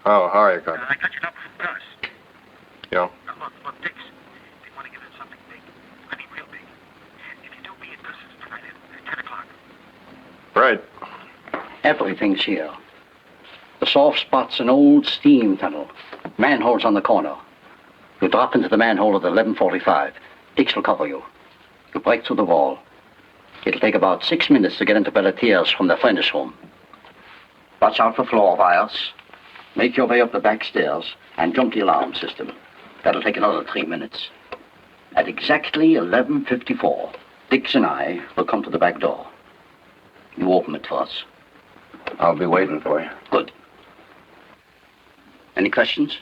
Oh, how are you, Carter? I got your number from Gus. Yeah? Look, Dix. They want to give it something big. I mean, real big. If you do be at Gus's tonight at 10 o'clock. Right. Everything's here. The soft spot's an old steam tunnel. Manhole's on the corner. You drop into the manhole at 11:45. Dix will cover you. You break through the wall. It'll take about 6 minutes to get into Belletier's from the furnace room. Watch out for floor wires. Make your way up the back stairs and jump the alarm system. That'll take another 3 minutes. At exactly 11:54, Dix and I will come to the back door. You open it for us. I'll be waiting for you. Good. Any questions?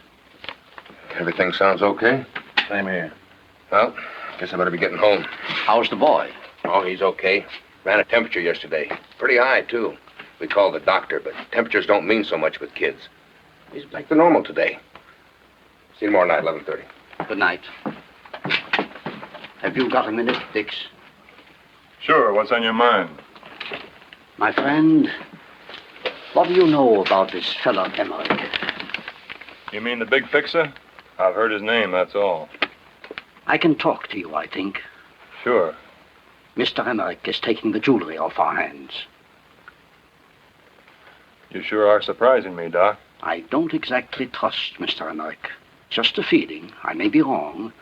Everything sounds okay? Same here. Well, guess I better be getting home. How's the boy? Oh, he's okay. Ran a temperature yesterday. Pretty high, too. We called the doctor, but temperatures don't mean so much with kids. He's back to normal today. See you tomorrow night, 11:30. Good night. Have you got a minute, Dix? Sure, what's on your mind? My friend, what do you know about this fella Emmerich? You mean the big fixer? I've heard his name, that's all. I can talk to you, I think. Sure. Mr. Emmerich is taking the jewelry off our hands. You sure are surprising me, Doc. I don't exactly trust Mr. Emmerich. Just a feeling. I may be wrong,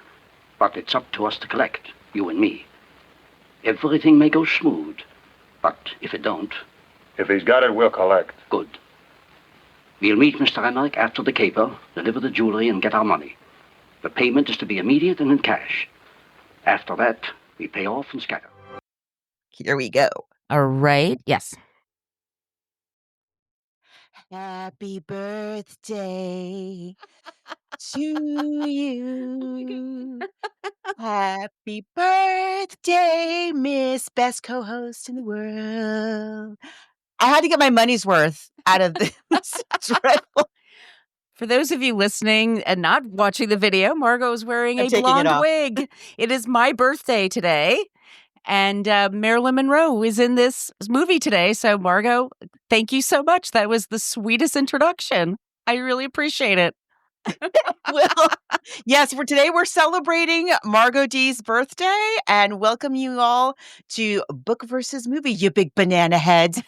but it's up to us to collect, you and me. Everything may go smooth, but if it don't... If he's got it, we'll collect. Good. We'll meet Mr. Emmerich after the caper, deliver the jewelry, and get our money. The payment is to be immediate and in cash. After that, we pay off and scatter. Here we go. All right. Yes. Happy birthday to you. Happy birthday, Miss Best Co-host in the world. I had to get my money's worth out of this dreadful. For those of you listening and not watching the video, Margot is wearing I'm a taking it blonde off. wig. It is my birthday today. And Marilyn Monroe is in this movie today. So, Margot, thank you so much. That was the sweetest introduction. I really appreciate it. Well, yes, we're celebrating Margot D's birthday and welcome you all to Book versus Movie, you big banana heads.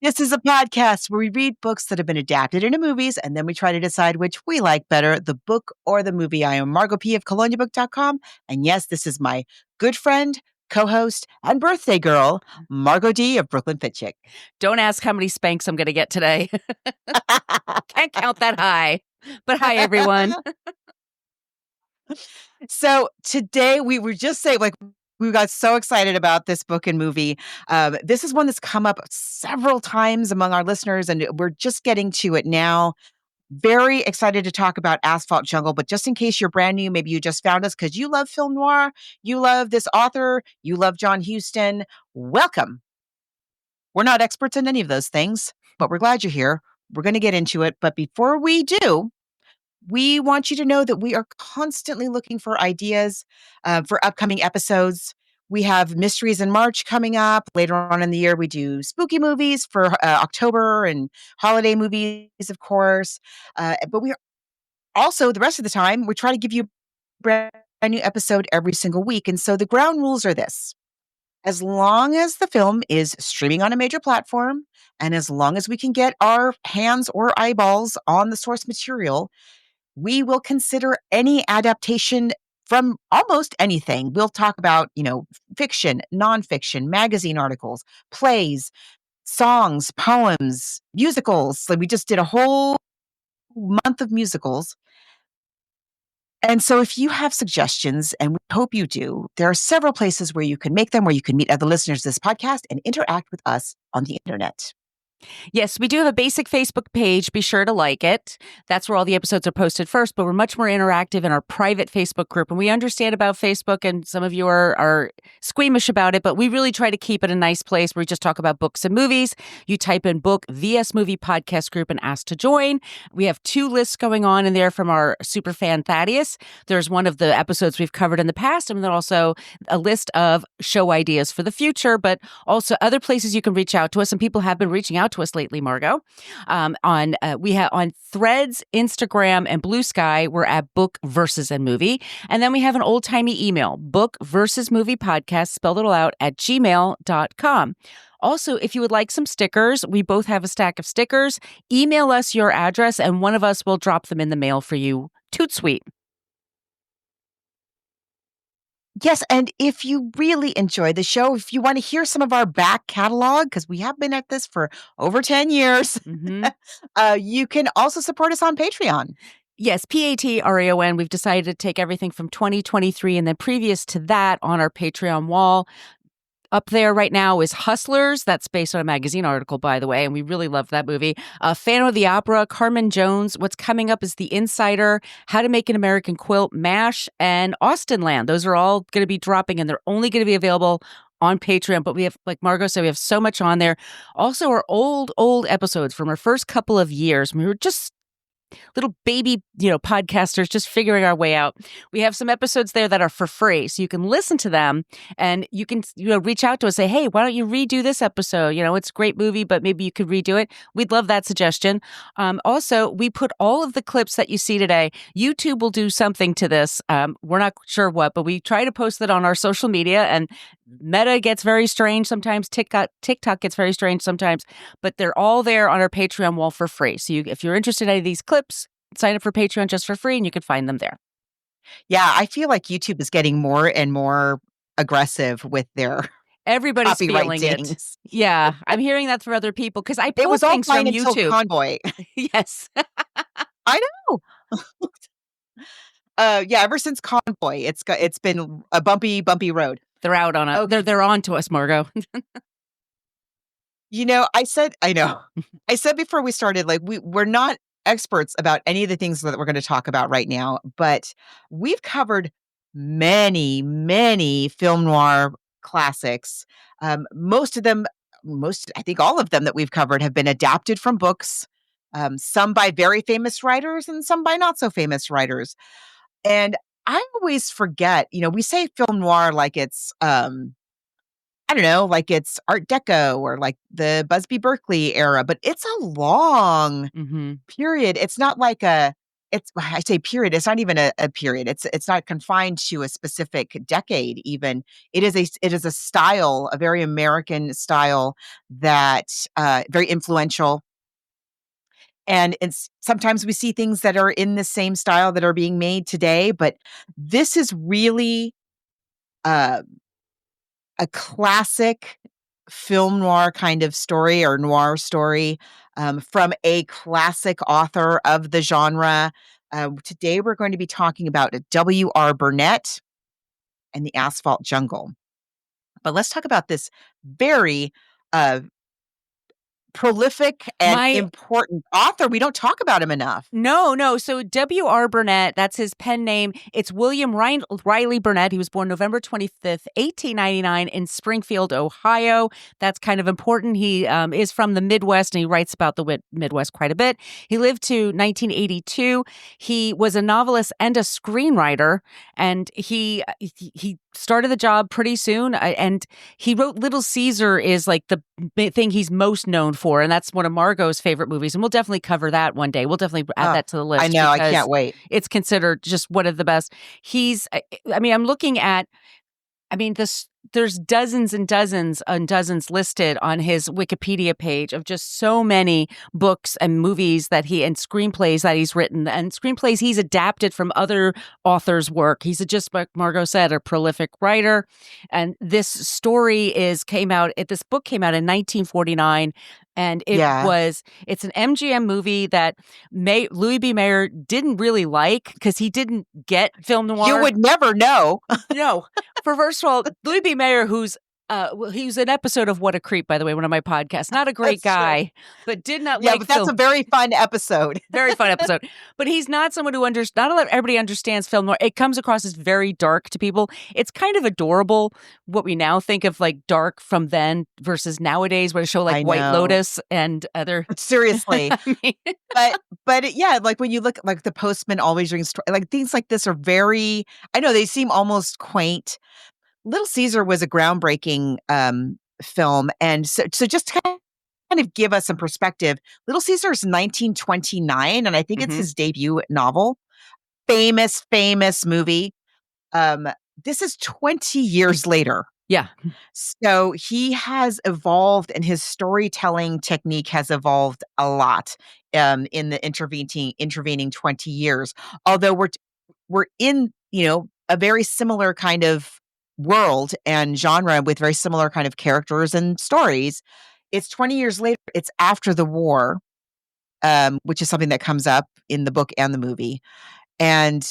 This is a podcast where we read books that have been adapted into movies, and then we try to decide which we like better, the book or the movie. I am Margot P. of coloniabook.com, and yes, this is my good friend, co-host, and birthday girl, Margot D. of Brooklyn Fit Chick. Don't ask how many spanks I'm going to get today. Can't count that high. But hi, everyone. So today we were just saying, we got so excited about this book and movie. This is one that's come up several times among our listeners, and we're just getting to it now. Very excited to talk about Asphalt Jungle, but just in case you're brand new, maybe you just found us because you love film noir, you love this author, you love John Huston, welcome. We're not experts in any of those things, but we're glad you're here. We're going to get into it. But before we do, we want you to know that we are constantly looking for ideas for upcoming episodes. We have Mysteries in March coming up. Later on in the year, we do spooky movies for October and holiday movies, of course. But we are also, the rest of the time, we try to give you a brand new episode every single week. And so the ground rules are this. As long as the film is streaming on a major platform, and as long as we can get our hands or eyeballs on the source material, we will consider any adaptation from almost anything. We'll talk about, fiction, nonfiction, magazine articles, plays, songs, poems, musicals. We just did a whole month of musicals. And so if you have suggestions, and we hope you do, there are several places where you can make them, where you can meet other listeners to this podcast and interact with us on the internet. Yes, we do have a basic Facebook page. Be sure to like it. That's where all the episodes are posted first, but we're much more interactive in our private Facebook group. And we understand about Facebook, and some of you are squeamish about it, but we really try to keep it a nice place where we just talk about books and movies. You type in book VS Movie Podcast Group and ask to join. We have 2 lists going on in there from our super fan Thaddeus. There's one of the episodes we've covered in the past, and then also a list of show ideas for the future, but also other places you can reach out to us. And people have been reaching out to us lately, Margot. We have on Threads, Instagram, and Blue Sky, we're at Book Versus and Movie. And then we have an old-timey email, bookversusmoviepodcast, spelled it all out, at gmail.com. Also, if you would like some stickers, we both have a stack of stickers. Email us your address, and one of us will drop them in the mail for you. Toot sweet. Yes, and if you really enjoy the show, if you want to hear some of our back catalog, because we have been at this for over 10 years, you can also support us on Patreon. Yes, Patreon. We've decided to take everything from 2023 and then previous to that on our Patreon wall. Up there right now is Hustlers. That's based on a magazine article, by the way, and we really love that movie. Phantom of the Opera, Carmen Jones. What's coming up is The Insider, How to Make an American Quilt, MASH, and Austin Land. Those are all going to be dropping, and they're only going to be available on Patreon. But we have, like Margot said, we have so much on there. Also, our old episodes from our first couple of years. We were just little baby, podcasters just figuring our way out. We have some episodes there that are for free, so you can listen to them and you can, reach out to us, say, hey, why don't you redo this episode? It's a great movie, but maybe you could redo it. We'd love that suggestion. Also, we put all of the clips that you see today. YouTube will do something to this. We're not sure what, but we try to post it on our social media, and Meta gets very strange sometimes. TikTok gets very strange sometimes, but they're all there on our Patreon wall for free. So if you're interested in any of these clips, sign up for Patreon just for free and you can find them there. Yeah, I feel like YouTube is getting more and more aggressive with their everybody's feeling it. Things. Yeah, I'm hearing that from other people because I pull it was all things from until YouTube. Convoy. Yes. I know. Ever since Convoy, it's been a bumpy road. They're out on it. They're on to us, Margot. I said before we started, like we're not experts about any of the things that we're going to talk about right now, but we've covered many, many film noir classics. Most, I think all of them that we've covered have been adapted from books, some by very famous writers and some by not so famous writers. And I always forget, we say film noir like it's, like it's Art Deco or like the Busby Berkeley era, but it's a long period. It's not like I say period. It's not even a period. It's not confined to a specific decade. Even it is a style, a very American style that very influential. And sometimes we see things that are in the same style that are being made today, but this is really a classic film noir kind of story or noir story from a classic author of the genre. Today we're going to be talking about W.R. Burnett and the Asphalt Jungle. But let's talk about this very prolific and important author. We don't talk about him enough. No. So W.R. Burnett, that's his pen name. It's William Riley Burnett. He was born November 25th, 1899 in Springfield, Ohio. That's kind of important. He is from the Midwest, and he writes about the Midwest quite a bit. He lived to 1982. He was a novelist and a screenwriter, and he started the job pretty soon. And he wrote Little Caesar is like the thing he's most known for, and that's one of Margot's favorite movies, and we'll definitely cover that one day. We'll definitely add that to the list. I know, I can't wait. It's considered just one of the best. I'm looking at, there's dozens and dozens and dozens listed on his Wikipedia page of just so many books and movies and screenplays that he's written, and screenplays he's adapted from other authors' work. He's just, like Margot said, a prolific writer. And this book came out in 1949. And it's an MGM movie that Louis B. Mayer didn't really like because he didn't get film noir. You would never know. No. First of all, Louis B. Mayer, who's he was an episode of What a Creep, by the way, one of my podcasts. Not a great guy, but did not like but that's a very fun episode. Very fun episode. But he's not someone who not everybody understands film noir. It comes across as very dark to people. It's kind of adorable what we now think of like dark from then versus nowadays, where a show like White Lotus and other. Seriously. But like when you look like The Postman Always Rings, like things like this are very, I know they seem almost quaint. Little Caesar was a groundbreaking film. And so just kind kind of give us some perspective, Little Caesar is 1929, and I think it's his debut novel. Famous, famous movie. This is 20 years later. Yeah. So he has evolved, and his storytelling technique has evolved a lot in the intervening 20 years. Although we're in, a very similar kind of world and genre with very similar kind of characters and stories. It's 20 years later. It's after the war, which is something that comes up in the book and the movie. And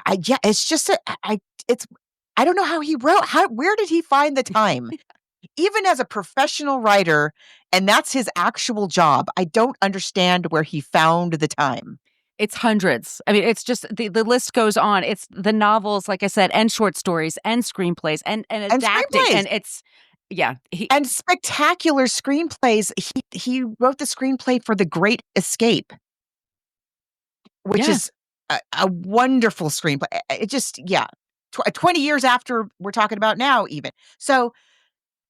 it's just I don't know how he wrote. Where did he find the time? Even as a professional writer, and that's his actual job, I don't understand where he found the time. It's hundreds. I mean, it's just the list goes on. It's the novels, like I said, and short stories and screenplays and adapting. Screenplays. And it's and spectacular screenplays. He wrote the screenplay for The Great Escape, which is a wonderful screenplay. It just 20 years after we're talking about now, even. So,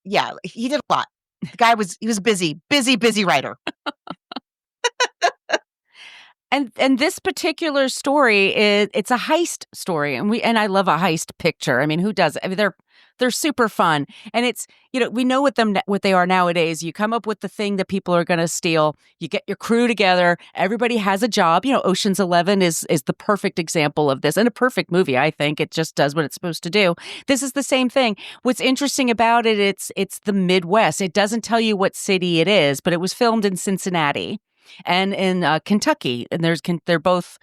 yeah, he did a lot. The guy was busy writer. And this particular story it's a heist story, and I love a heist picture. I mean, who does? I mean, they're super fun, and it's we know what they are nowadays. You come up with the thing that people are going to steal. You get your crew together. Everybody has a job. Ocean's 11 is the perfect example of this, and a perfect movie. I think it just does what it's supposed to do. This is the same thing. What's interesting about it? It's the Midwest. It doesn't tell you what city it is, but it was filmed in Cincinnati and in Kentucky, and they're both.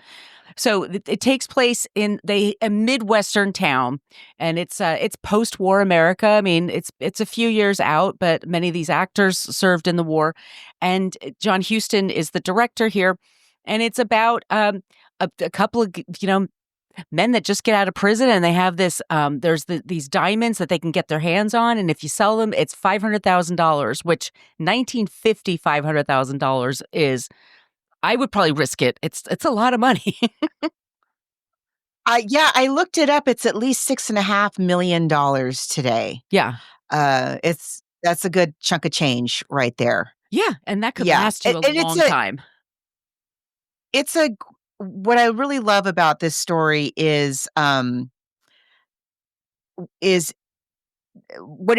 So it takes place in a Midwestern town, and it's post-war America. I mean, it's a few years out, but many of these actors served in the war, and John Huston is the director here, and it's about a couple of men that just get out of prison, and they have this there's these diamonds that they can get their hands on, and if you sell them, it's $500,000, which 1950 $500,000 is. I would probably risk it. It's a lot of money. I looked it up. It's at least $6.5 million today. Yeah. That's a good chunk of change right there. Yeah, and that could last you a long time. What I really love about this story is what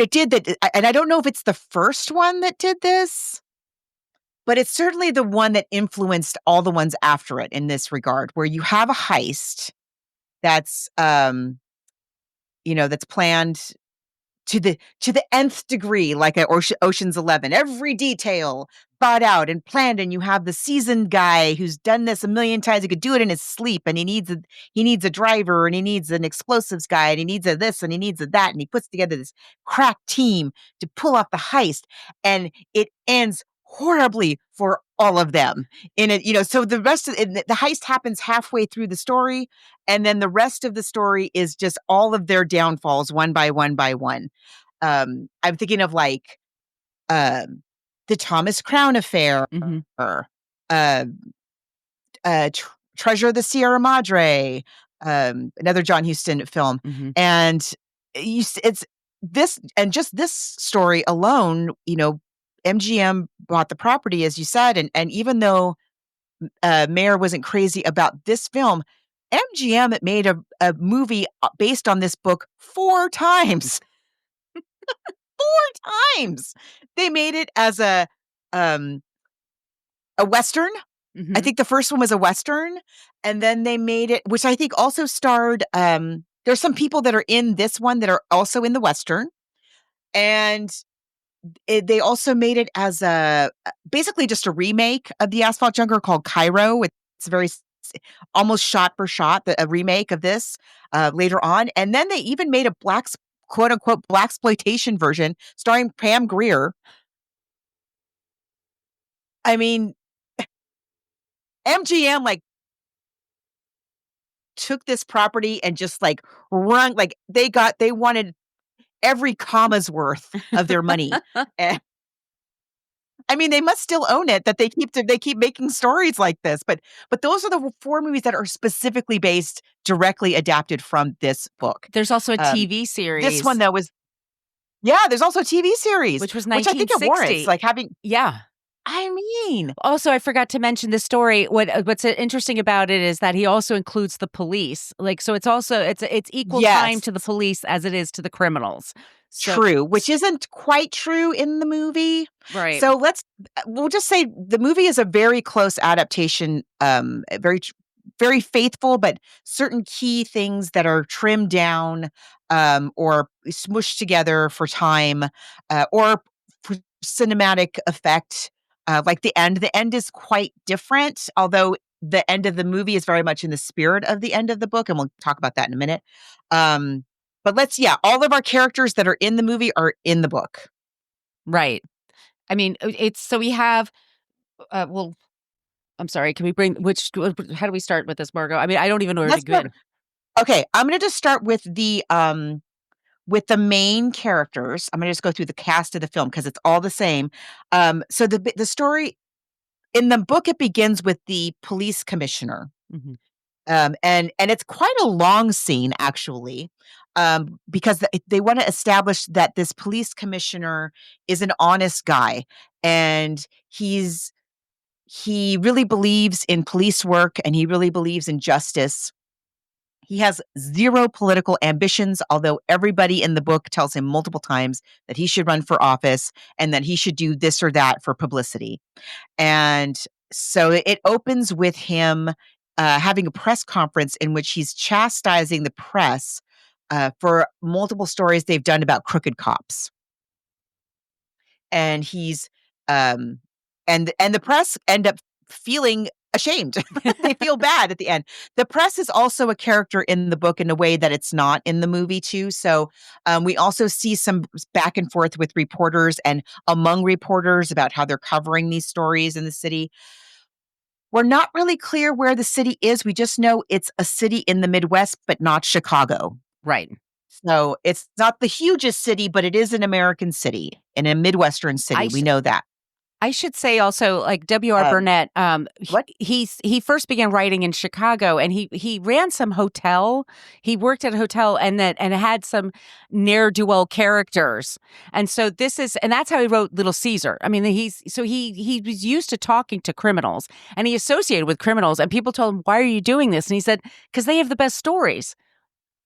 it did and I don't know if it's the first one that did this, but it's certainly the one that influenced all the ones after it in this regard, where you have a heist that's that's planned to the nth degree, like at Ocean's 11. Every detail thought out and planned, and you have the seasoned guy who's done this a million times. He could do it in his sleep, and he needs a driver, and he needs an explosives guy, and he needs a this, and he needs a that, and he puts together this crack team to pull off the heist, and it ends horribly for all of them in it. So the rest of the heist happens halfway through the story, and then the rest of the story is just all of their downfalls one by one by one. I'm thinking of like the Thomas Crown affair, or Treasure of the Sierra Madre, another John Huston film, and it's this, and just this story alone, MGM bought the property, as you said, and even though Mayer wasn't crazy about this film, MGM made a movie based on this book 4 times. 4 times. They made it as a Western. I think the first one was a Western, and then they made it, which I think also starred, there's some people that are in this one that are also in the Western, and they also made it as basically just a remake of the Asphalt Jungle called Cairo. It's very almost shot for shot, a remake of this later on. And then they even made a quote unquote blaxploitation version starring Pam Grier. I mean, MGM took this property and just run, they wanted every comma's worth of their money. And, I mean, they must still own it, that they keep making stories like this. But those are the 4 movies that are specifically directly adapted from this book. There's also a TV series. This one, though, was Yeah, there's also a TV series, which was I think it 1960. warrants like having. Yeah. I mean, Also, I forgot to mention this story. What's interesting about it is that he also includes the police. Like, so it's also it's equal time yes, to the police as it is to the criminals. So true, which isn't quite true in the movie. right, So we'll just say the movie is a very close adaptation, very faithful, but certain key things that are trimmed down, or smushed together for time, or for cinematic effect. Like the end. The end is quite different, although the end of the movie is very much in the spirit of the end of the book, and we'll talk about that in a minute. But all of our characters that are in the movie are in the book. right. I mean, it's so we have. Well, I'm sorry. Can we bring how do we start with this, Margot? I mean, I don't even know where to Let's start. begin. Okay, I'm gonna just start with the main characters. I'm gonna just go through the cast of the film because it's all the same. So the story in the book, it begins with the police commissioner. Mhm. And it's quite a long scene actually, because they want to establish that this police commissioner is an honest guy, and he really believes in police work, and he really believes in justice. He has zero political ambitions, although everybody in the book tells him multiple times that he should run for office and that he should do this or that for publicity. And so it opens with him having a press conference in which he's chastising the press for multiple stories they've done about crooked cops. And he's um, and the press end up feeling ashamed. They feel bad at the end. The press is also a character in the book in a way that it's not in the movie too. So we also see some back and forth with reporters and among reporters about how they're covering these stories in the city. We're not really clear where the city is. We just know it's a city in the Midwest, but not Chicago. Right. So it's not the hugest city, but it is an American city and a Midwestern city. We know that. I should say also, like W.R. Burnett, what? he first began writing in Chicago, and he ran some hotel. He worked at a hotel and had some ne'er do well characters, and so that's how he wrote Little Caesar. I mean, he was used to talking to criminals, and he associated with criminals, and people told him, "Why are you doing this?" And he said, "Because they have the best stories."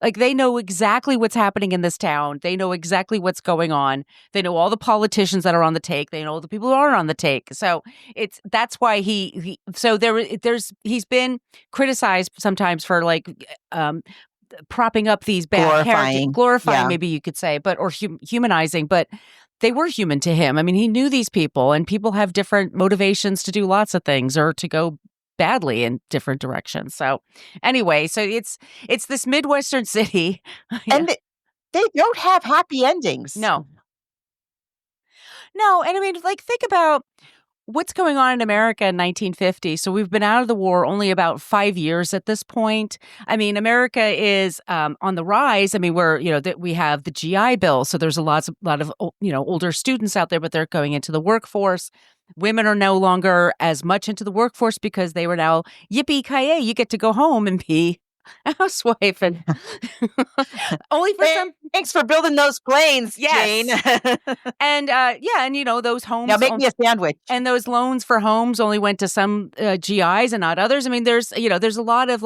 Like, they know exactly what's happening in this town. They know exactly what's going on. They know all the politicians that are on the take. They know the people who aren't on the take. So that's why he's been criticized sometimes for propping up these bad characters, glorifying, maybe you could say, or humanizing, but they were human to him. I mean, he knew these people, and people have different motivations to do lots of things or to go badly in different directions. So anyway, so it's this Midwestern city. And they don't have happy endings. No. And I mean, like, think about what's going on in America in 1950. So we've been out of the war only about 5 years at this point. I mean, America is on the rise. I mean, we have the GI Bill. So there's a lot of older students out there, but they're going into the workforce. Women are no longer as much into the workforce because they were now, yippee-ki-yay, you get to go home and be a housewife. And only for some. Thanks for building those planes, Jane. And those homes. Now make me a sandwich. And those loans for homes only went to some GIs and not others. I mean, there's a lot of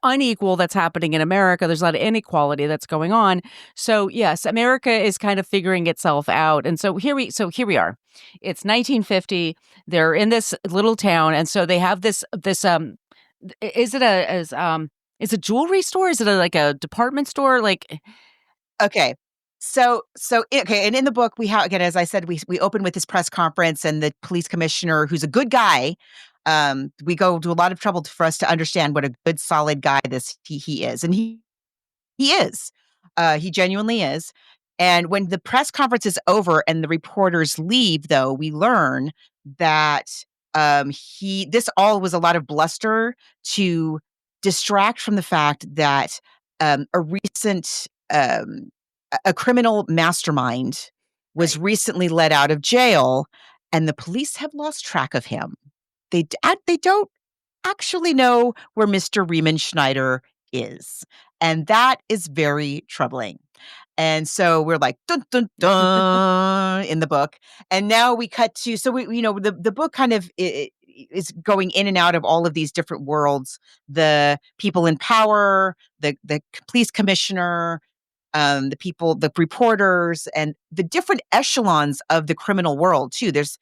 unequal that's happening in America. There's a lot of inequality that's going on. So yes, America is kind of figuring itself out. And so here we are. It's 1950. They're in this little town, and so they have this. Is it a jewelry store? Is it a department store? Okay. And in the book we have, again, as I said, we open with this press conference and the police commissioner, who's a good guy. We go to a lot of trouble for us to understand what a good, solid guy he is, and he is. He genuinely is. And when the press conference is over and the reporters leave, though, we learn that this all was a lot of bluster to distract from the fact that a recent a criminal mastermind was recently let out of jail, and the police have lost track of him. They don't actually know where Mr. Riemann Schneider is, and that is very troubling. And so we're like, dun, dun, dun, in the book. And now we cut to, so the book kind of is going in and out of all of these different worlds. The people in power, the police commissioner, the people, the reporters, and the different echelons of the criminal world too. There's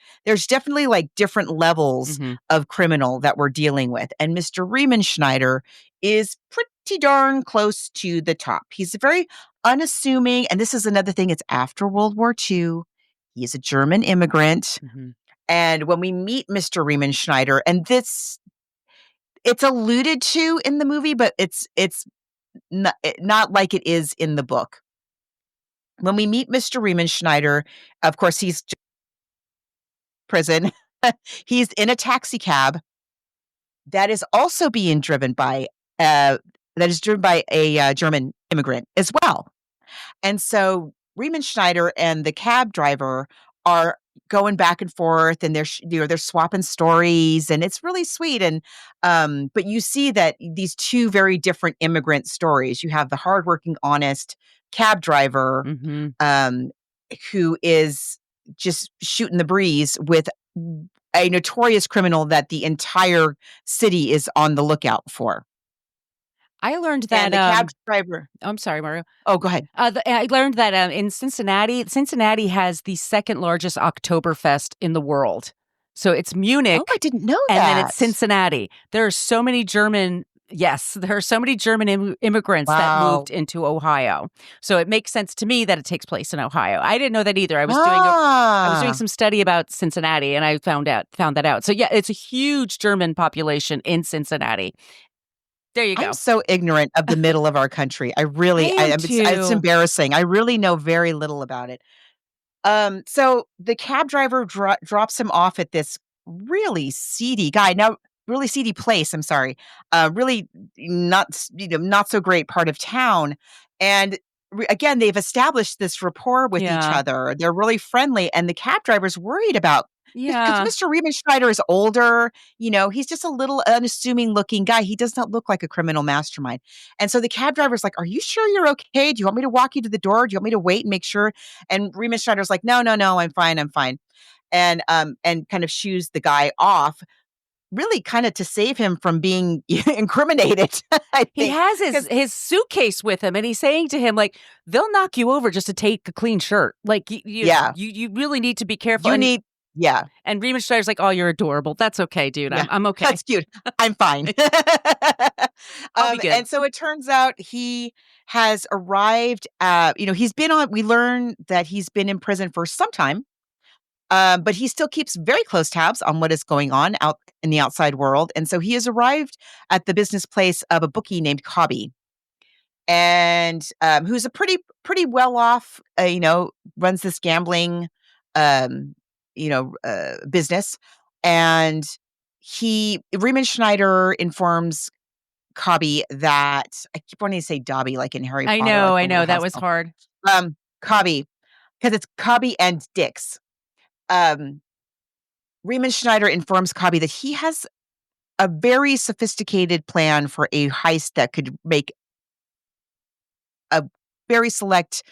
definitely like different levels of criminal that we're dealing with. And Mr. Riemann Schneider is pretty darn close to the top. He's very unassuming. And this is another thing, it's after World War II. He's a German immigrant. And when we meet Mr. Riemann Schneider, and it's alluded to in the movie, but it's not like it is in the book. When we meet Mr. Riemann Schneider, of course, he's prison. He's in a taxi cab that is also being driven by a German immigrant as well. And so Riemann Schneider and the cab driver are going back and forth, and they're swapping stories, and it's really sweet. And but you see that these two very different immigrant stories. You have the hardworking, honest cab driver who is just shooting the breeze with a notorious criminal that the entire city is on the lookout for. I learned that And the cab driver. I'm sorry, Mario. Oh, go ahead. I learned that in Cincinnati has the second largest Oktoberfest in the world. So it's Munich. Oh, I didn't know and that. then it's Cincinnati. There are so many German. Yes, there are so many German immigrants that moved into Ohio. So it makes sense to me that it takes place in Ohio. I didn't know that either. I was doing some study about Cincinnati, and I found that out. So yeah, it's a huge German population in Cincinnati. There you go. I'm so ignorant of the middle of our country. It's embarrassing. I really know very little about it. So the cab driver drops him off at this really seedy place. I'm sorry. Really not so great part of town. And again, they've established this rapport with each other. They're really friendly, and the cab driver's worried about. Because Mr. Riemann Schneider is older, he's just a little unassuming looking guy. He does not look like a criminal mastermind. And so the cab driver's like, "Are you sure you're okay? Do you want me to walk you to the door? Do you want me to wait and make sure?" And Riemann Schneider's like, No, I'm fine. And kind of shoos the guy off, really kind of to save him from being incriminated. I think. He has his suitcase with him, and he's saying to him, like, they'll knock you over just to take a clean shirt. Like, you really need to be careful. Yeah. And Riemann Schneider's like, "Oh, you're adorable. That's okay, dude. Yeah. I'm okay. That's cute. I'm fine." I'll be good. And so it turns out he has arrived we learn that he's been in prison for some time. But he still keeps very close tabs on what is going on out in the outside world. And so he has arrived at the business place of a bookie named Cobby. And who's a pretty well off, runs this gambling business. And Riemann Schneider informs Cobby that, I keep wanting to say Dobby like in Harry Potter. I know. That was hard. Cobby, because it's Cobby and Dix. Riemann Schneider informs Cobby that he has a very sophisticated plan for a heist that could make a very select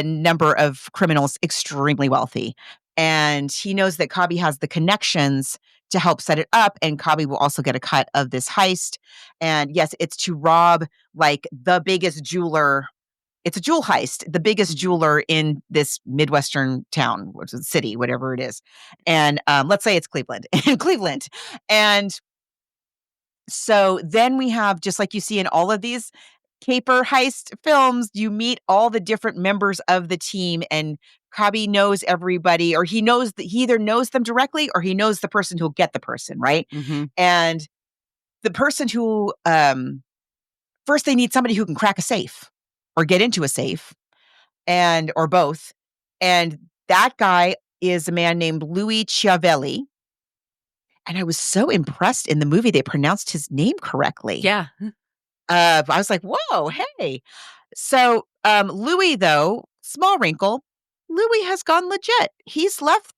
number of criminals extremely wealthy. And he knows that Cobby has the connections to help set it up, and Cobby will also get a cut of this heist. And yes, it's to rob like the biggest jeweler. It's a jewel heist, the biggest jeweler in this Midwestern town, which is city, whatever it is. And let's say it's Cleveland. And so then we have, just like you see in all of these caper heist films, you meet all the different members of the team, and Cobby knows everybody, or he either knows them directly or he knows the person who'll get the person, right? And the person who, first they need somebody who can crack a safe or get into a safe, or both. And that guy is a man named Louis Chiavelli. And I was so impressed in the movie they pronounced his name correctly. Yeah. I was like, whoa, hey. So Louis, though, small wrinkle, Louis has gone legit. He's left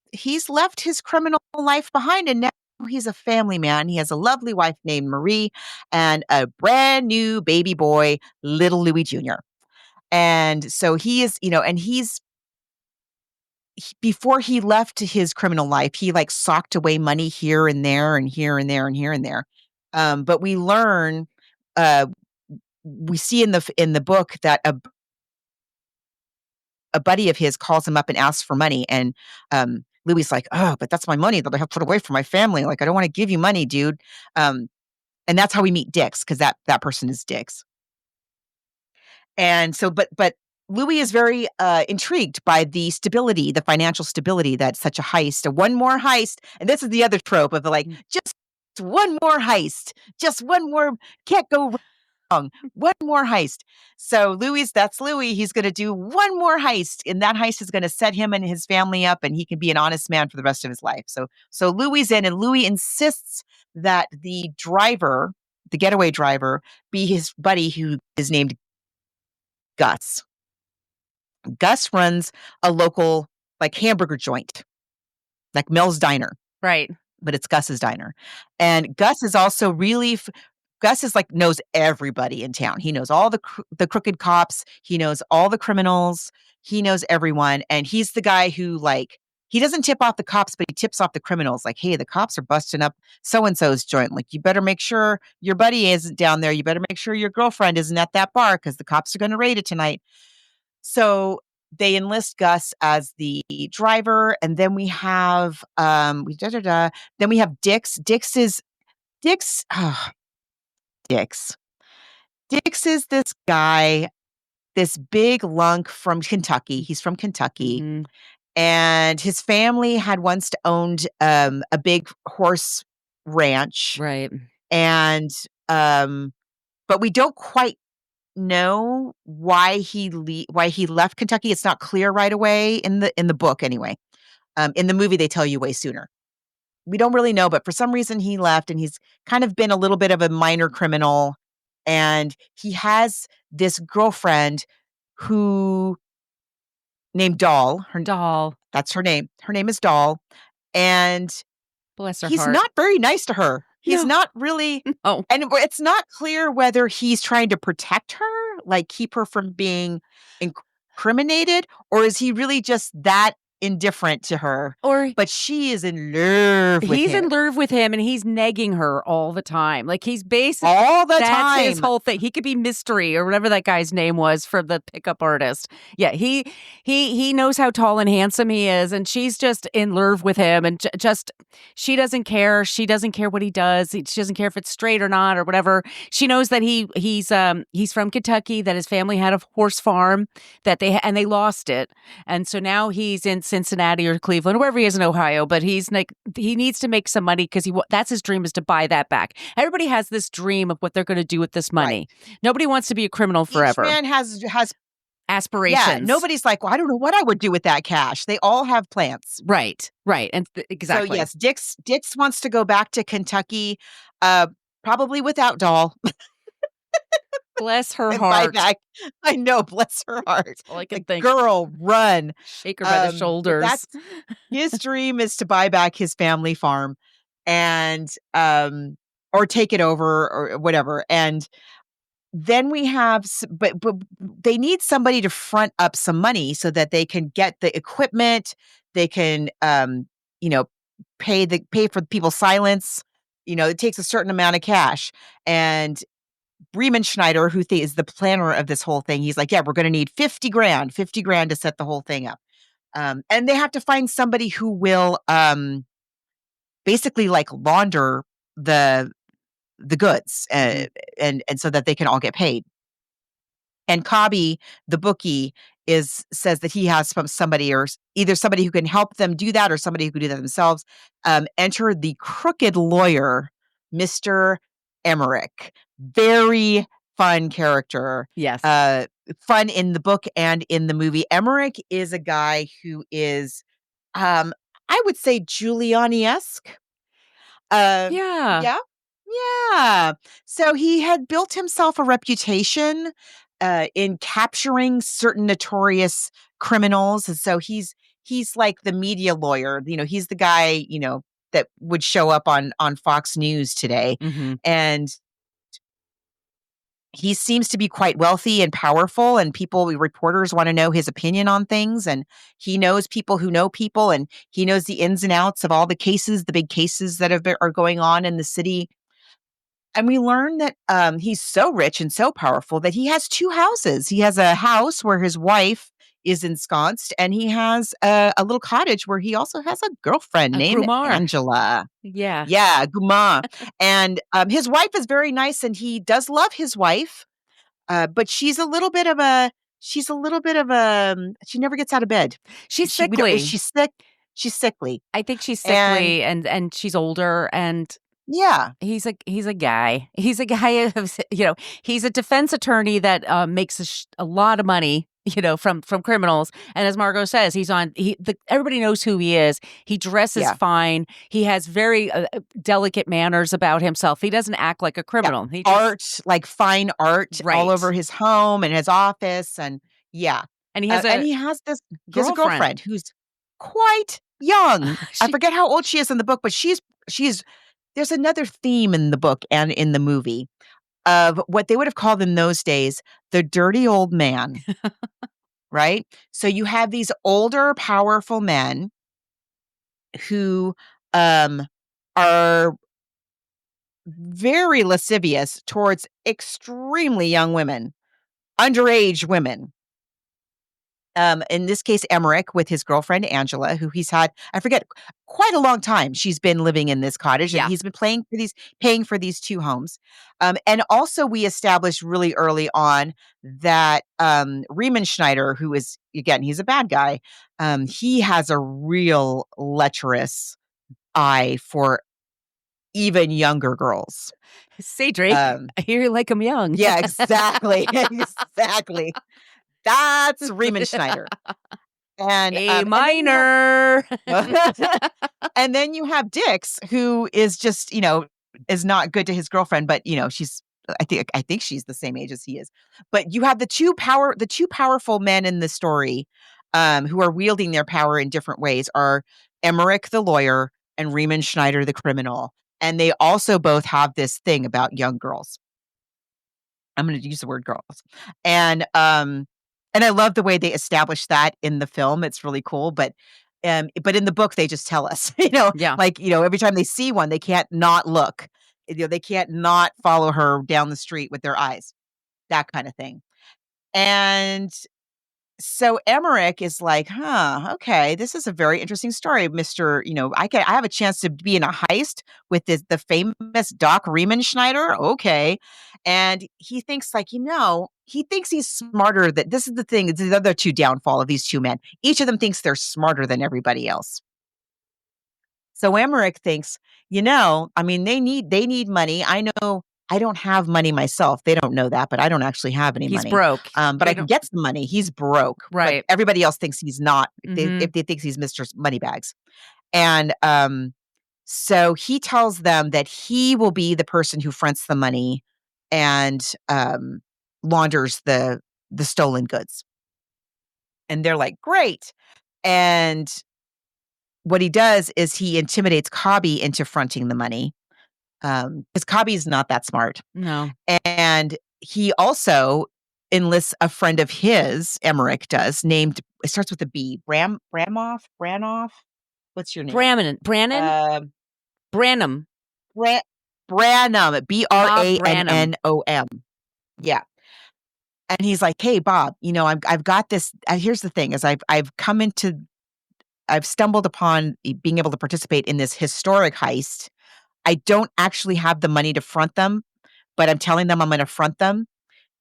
his criminal life behind, and now he's a family man. He has a lovely wife named Marie and a brand new baby boy, little Louis Jr. And so he is, and before he left his criminal life, he like socked away money here and there and here and there and here and there. But we learn, we see in the book that a buddy of his calls him up and asks for money, and Louis like, oh, but that's my money that I have put away for my family. Like, I don't want to give you money, dude. And that's how we meet Dix, because that person is Dix. And so, but Louis is very intrigued by the stability, the financial stability that such a heist, one more heist, and this is the other trope of like, just one more heist, just one more, can't go wrong, one more heist. So that's Louis. He's going to do one more heist, and that heist is going to set him and his family up, and he can be an honest man for the rest of his life. So Louis in, and Louis insists that the driver, the getaway driver, be his buddy who is named Gus. Gus runs a local like hamburger joint, like Mel's Diner, Right. but it's Gus's diner. And Gus is also really Gus is like knows everybody in town. He knows all the crooked cops. He knows all the criminals. He knows everyone, and he's the guy who like he doesn't tip off the cops, but he tips off the criminals. Like, hey, the cops are busting up so and so's joint. Like, you better make sure your buddy isn't down there. You better make sure your girlfriend isn't at that bar because the cops are going to raid it tonight. So they enlist Gus as the driver, and then we have then we have Dix. Dix. Dix is this guy, this big lunk from Kentucky. He's from Kentucky. Mhm. And his family had once owned a big horse ranch. Right. And but we don't quite know why he left Kentucky. It's not clear right away in the book anyway. In the movie they tell you way sooner. We don't really know, but for some reason he left, and he's kind of been a little bit of a minor criminal, and he has this girlfriend who named Doll. Doll. That's her name. Her name is Doll, and Bless her he's heart. not very nice to her. He's No. not really, No. and it's not clear whether he's trying to protect her, like keep her from being incriminated, or is he really just that indifferent to her? But she is in love with him. He's in love with him, and he's negging her all the time. Like, he's basically all the that's time. his whole thing. He could be Mystery or whatever that guy's name was for the pickup artist. Yeah, he knows how tall and handsome he is, and she's just in love with him, and just she doesn't care. She doesn't care what he does. She doesn't care if it's straight or not or whatever. She knows that he's from Kentucky, that his family had a horse farm that they lost it, and so now he's in Cincinnati or Cleveland, wherever he is in Ohio, but he's like, he needs to make some money because that's his dream, is to buy that back. Everybody has this dream of what they're going to do with this money. Right. Nobody wants to be a criminal forever. Each man has aspirations. Yeah, nobody's like, well, I don't know what I would do with that cash. They all have plans. Right. And exactly. So yes, Dix wants to go back to Kentucky, probably without Doll. Bless her heart. I know, bless her heart. All I can think. Girl, run. Shake her by the shoulders. His dream is to buy back his family farm and or take it over or whatever. And then we have, but they need somebody to front up some money so that they can get the equipment. They can, pay for people's silence. It takes a certain amount of cash. And Bremen Schneider, who is the planner of this whole thing, he's like, yeah, we're going to need $50,000 to set the whole thing up. And they have to find somebody who will basically like launder the goods and so that they can all get paid. And Cobby, the bookie, says that he has somebody, or either somebody who can help them do that or somebody who can do that themselves. Enter the crooked lawyer, Mr. Emmerich. Very fun character. Yes. Fun in the book and in the movie. Emmerich is a guy who is, I would say, Giuliani-esque. Yeah. So he had built himself a reputation in capturing certain notorious criminals. And so he's like the media lawyer. He's the guy, that would show up on Fox News today. Mm-hmm. And he seems to be quite wealthy and powerful, and reporters want to know his opinion on things. And he knows people who know people, and he knows the ins and outs of all the cases, the big cases that are going on in the city. And we learn that he's so rich and so powerful that he has 2 houses. He has a house where his wife is ensconced, and he has a little cottage where he also has a girlfriend A named groomer. Angela. Yeah. Yeah, Guma. And his wife is very nice, and he does love his wife, but she's a little bit of a she never gets out of bed. She's We don't, is sickly. she sick? She's sickly. I think she's And sickly and she's older, and yeah, he's a guy. He's a guy who's, he's a defense attorney that makes a lot of money, from criminals. And as Margot says, everybody knows who he is. He dresses Yeah. fine. He has very delicate manners about himself. He doesn't act like a criminal. He just, art, like fine art Right. all over his home and his office. And yeah. and he has And he has a girlfriend who's quite young. I She- forget how old she is in the book, but she's there's another theme in the book and in the movie of what they would have called in those days the dirty old man. Right? So you have these older, powerful men who are very lascivious towards extremely young women, underage women. In this case, Emmerich with his girlfriend Angela, who he's had, I forget, quite a long time. She's been living in this cottage, and Yeah. he's been paying for these 2 homes. And also, we established really early on that Riemenschneider, who is again, he's a bad guy. He has a real lecherous eye for even younger girls. Say, Drake, I hear you like him young. Yeah, exactly, exactly. That's Riemenschneider. And A minor. and then you have Dix, who is just, is not good to his girlfriend, but she's I think she's the same age as he is. But you have the two powerful men in the story, who are wielding their power in different ways, are Emmerich the lawyer and Riemenschneider the criminal. And they also both have this thing about young girls. I'm going to use the word girls. And I love the way they establish that in the film. It's really cool. But in the book, they just tell us, Yeah. every time they see one, they can't not look. They can't not follow her down the street with their eyes, that kind of thing. And so Emmerich is like, okay, this is a very interesting story, Mr. I have a chance to be in a heist with the famous Doc Riemenschneider. Okay. And he thinks he thinks he's smarter this is the thing. It's the other 2 downfall of these 2 men. Each of them thinks they're smarter than everybody else. So Emmerich thinks, they need money. I know I don't have money myself. They don't know that, but I don't actually have any He's money. broke. But They I can don't- get some money. He's broke. Right. But everybody else thinks he's not. Mhm. If they thinks he's Mr. Moneybags. And so he tells them that he will be the person who fronts the money and launders the stolen goods. And they're like, great. And what he does is he intimidates Cobby into fronting the money. Because Cobby's not that smart. No. And he also enlists a friend of his, Emmerich does, named, it starts with a B, Branoff? What's your name? Brannon. Branham. Branham. Brannom. Yeah. And he's like, hey, Bob, I've got this. Here's the thing is I've stumbled upon being able to participate in this historic heist. I don't actually have the money to front them, but I'm telling them I'm going to front them.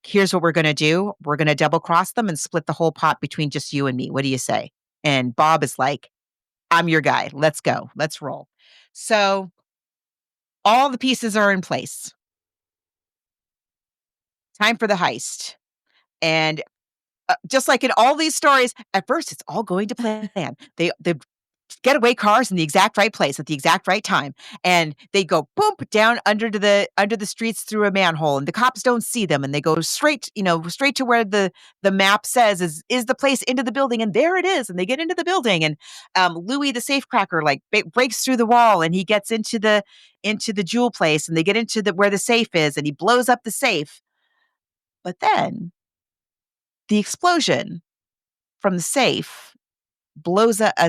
Here's what we're going to do. We're going to double cross them and split the whole pot between just you and me. What do you say? And Bob is like, I'm your guy. Let's go. Let's roll. So all the pieces are in place. Time for the heist. And just like in all these stories, at first it's all going to plan. They getaway cars in the exact right place at the exact right time, and they go boom down under the streets through a manhole, and the cops don't see them, and they go straight to where the map says is the place into the building, and there it is, and they get into the building, and Louis the safecracker breaks through the wall, and he gets into the jewel place, and they get into where the safe is, and he blows up the safe. But then the explosion from the safe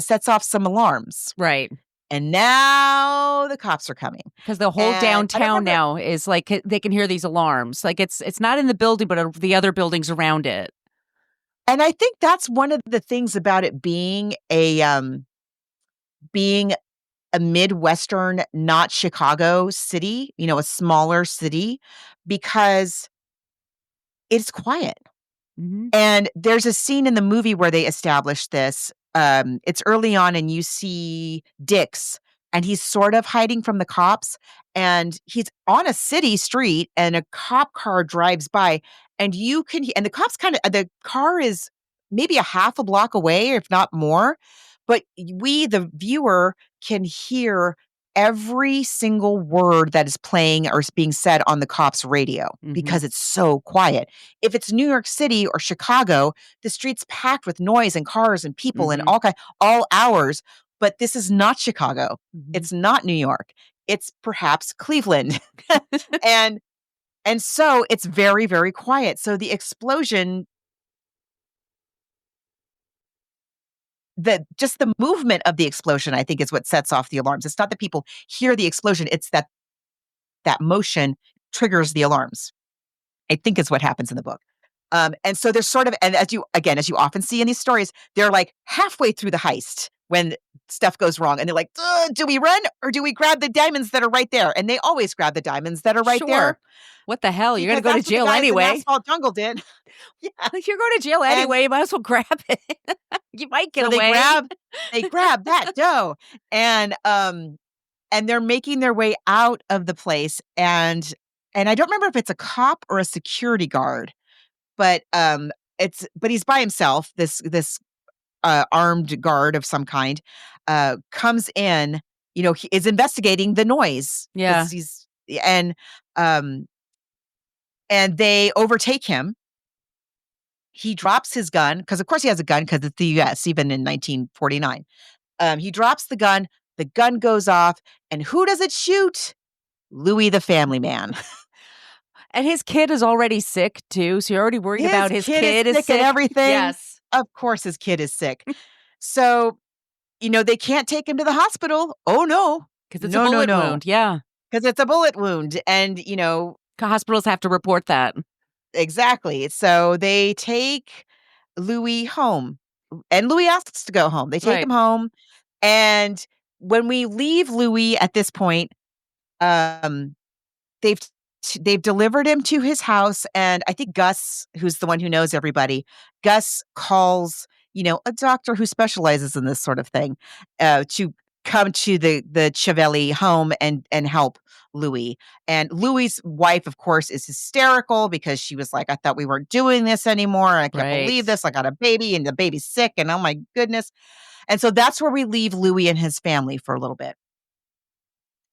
sets off some alarms. Right. And now the cops are coming. Because the whole And I don't downtown remember- now is like they can hear these alarms. Like it's not in the building, but the other buildings around it. And I think that's one of the things about it being a Midwestern, not Chicago city, a smaller city, because it's quiet. Mhm. And there's a scene in the movie where they establish this. It's early on, and you see Dix, and he's sort of hiding from the cops, and he's on a city street, and a cop car drives by, and and the cops the car is maybe a half a block away, if not more, but we, the viewer, can hear every single word that is playing or is being said on the cops' radio because it's so quiet. If it's New York City or Chicago, the street's packed with noise and cars and people and all hours. But this is not Chicago. It's not New York. It's perhaps Cleveland. and so it's very, very quiet. So the explosion, just the movement of the explosion, I think, is what sets off the alarms. It's not that people hear the explosion, it's that motion triggers the alarms, I think, is what happens in the book. And so there's sort of, and as you often see in these stories, they're like halfway through the heist when stuff goes wrong, and they're like, do we run or do we grab the diamonds that are right there? And they always grab the diamonds that are right there. What the hell? You're going to go to Because that's what the jail guys in anyway. Asphalt Jungle did. Yeah. If you're going to jail anyway, you might as well grab it. You might get So away. they grab that dough, and they're making their way out of the place, and I don't remember if it's a cop or a security guard, but he's by himself. This armed guard of some kind comes in. He is investigating the noise. Yeah. And they overtake him. He drops his gun, because of course he has a gun, because it's the U.S., even in 1949. He drops the gun goes off, and who does it shoot? Louis the family man. And his kid is already sick too, so you're already worried about his kid is sick and everything. Yes. Of course his kid is sick. So, they can't take him to the hospital. Oh, no. Because it's a bullet wound. Yeah. Because it's a bullet wound. And, hospitals have to report that. Exactly. So they take Louis home, and Louis asks to go home. They take him home. And when we leave Louis at this point, they've delivered him to his house. And I think Gus, who's the one who knows everybody, Gus calls, a doctor who specializes in this sort of thing, to come to the Chiavelli home and help Louis. And Louis's wife, of course, is hysterical because she was like, I thought we weren't doing this anymore. I can't believe this. I got a baby and the baby's sick, and oh my goodness. And so that's where we leave Louis and his family for a little bit.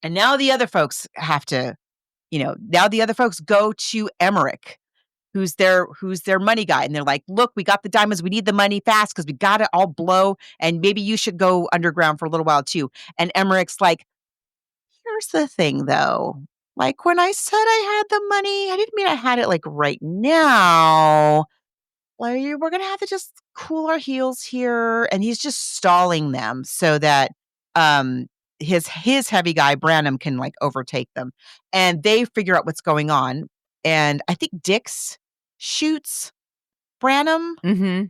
And now the other folks have to, now the other folks go to Emmerich, who's their money guy. And they're like, look, we got the diamonds. We need the money fast because we got it all blow. And maybe you should go underground for a little while too. And Emmerich's like, here's the thing though. Like, when I said I had the money, I didn't mean I had it like right now. Like, we're going to have to just cool our heels here. And he's just stalling them so that his heavy guy, Branham, can like overtake them. And they figure out what's going on. And I think Dix shoots Branham. Mm-hmm.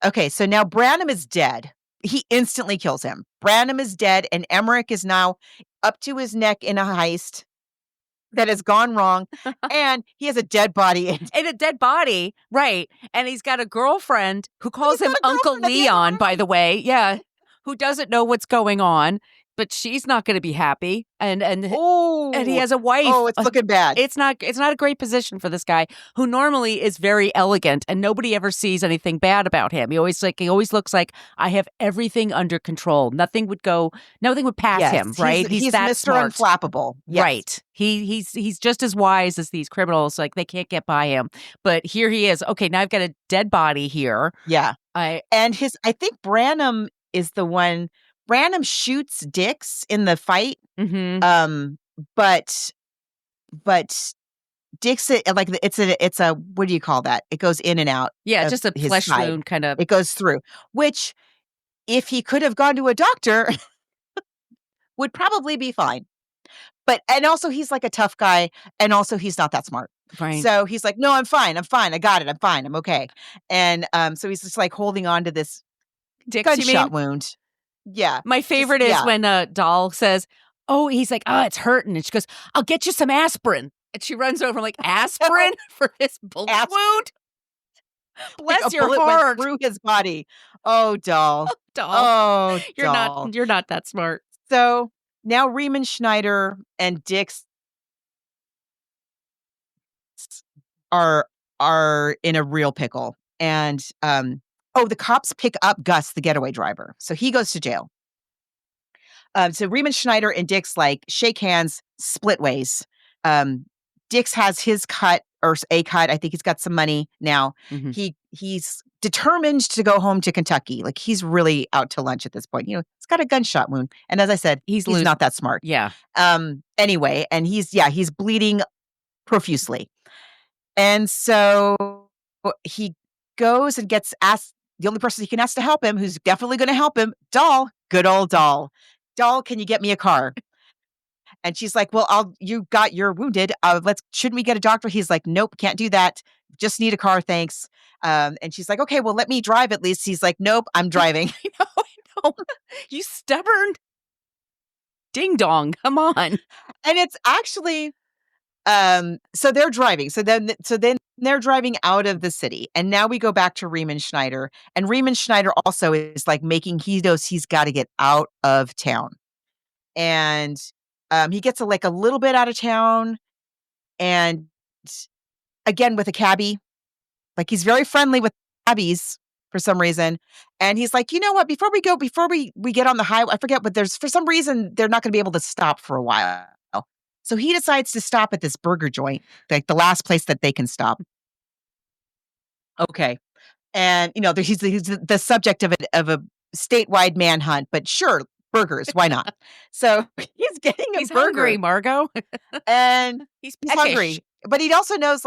Okay, so now Branham is dead. He instantly kills him. Branham is dead, and Emmerich is now up to his neck in a heist that has gone wrong, and he has a dead body. And a dead body, right. And he's got a girlfriend who calls him Uncle Leon, by the way. Yeah, who doesn't know what's going on, but she's not going to be happy. And he has a wife. Oh, it's looking bad. It's not a great position for this guy, who normally is very elegant, and nobody ever sees anything bad about him. He always looks like, I have everything under control. Nothing would pass him, right? He's that Mr. smart. Unflappable. Yes. Right. He's just as wise as these criminals. Like, they can't get by him. But here he is. Okay, now I've got a dead body here. Yeah. I think Branham is the one. Branham shoots Dix in the fight. Mm-hmm. But Dick's it's a what do you call that? It goes in and out. Yeah, of just a his flesh side. wound kind of. It goes through, which if he could have gone to a doctor would probably be fine. But and also he's like a tough guy, and also he's not that smart. Right. So he's like, "No, I'm fine. I'm fine. I got it. I'm fine. I'm okay." And so he's just like holding on to this Dick's, you mean? gunshot wound. Yeah. My favorite is when Doll says, "Oh," he's like, "Oh, it's hurting," and she goes, "I'll get you some aspirin." And she runs over like, "Aspirin for his bullet wound?" Like Bless a your bullet heart, went through his body. Oh, Doll. Doll. Oh, You're Doll. not that smart. So now Riemann Schneider and Dix are in a real pickle. And the cops pick up Gus, the getaway driver. So he goes to jail. So Riemann Schneider and Dix like shake hands, split ways. Dix has his cut or a cut. I think he's got some money now. Mhm. He's determined to go home to Kentucky. Like he's really out to lunch at this point. You know, he's got a gunshot wound, and as I said, he's not that smart. Yeah. Anyway, and he's bleeding profusely, and so he goes and gets asked. The only person he can ask to help him, who's definitely going to help him, Doll, good old Doll. Doll, can you get me a car? And she's like, well, you're wounded. Shouldn't we get a doctor? He's like, nope, can't do that. Just need a car. Thanks. And she's like, okay, well, let me drive at least. He's like, nope, I'm driving. I know. You stubborn ding dong. Come on. And it's actually, so they're driving. So then they're driving out of the city. And now we go back to Riemann Schneider. And Riemann Schneider also is like he knows he's got to get out of town. And he gets a little bit out of town, and again with a cabbie. Like he's very friendly with cabbies for some reason. And he's like, you know what? Before we get on the highway, I forget, but for some reason they're not going to be able to stop for a while. So he decides to stop at this burger joint, like the last place that they can stop. Okay. And he's the subject of a statewide manhunt, but sure, burgers, why not? So he's getting a burger. Hungry, Margot. And he's hungry. But he also knows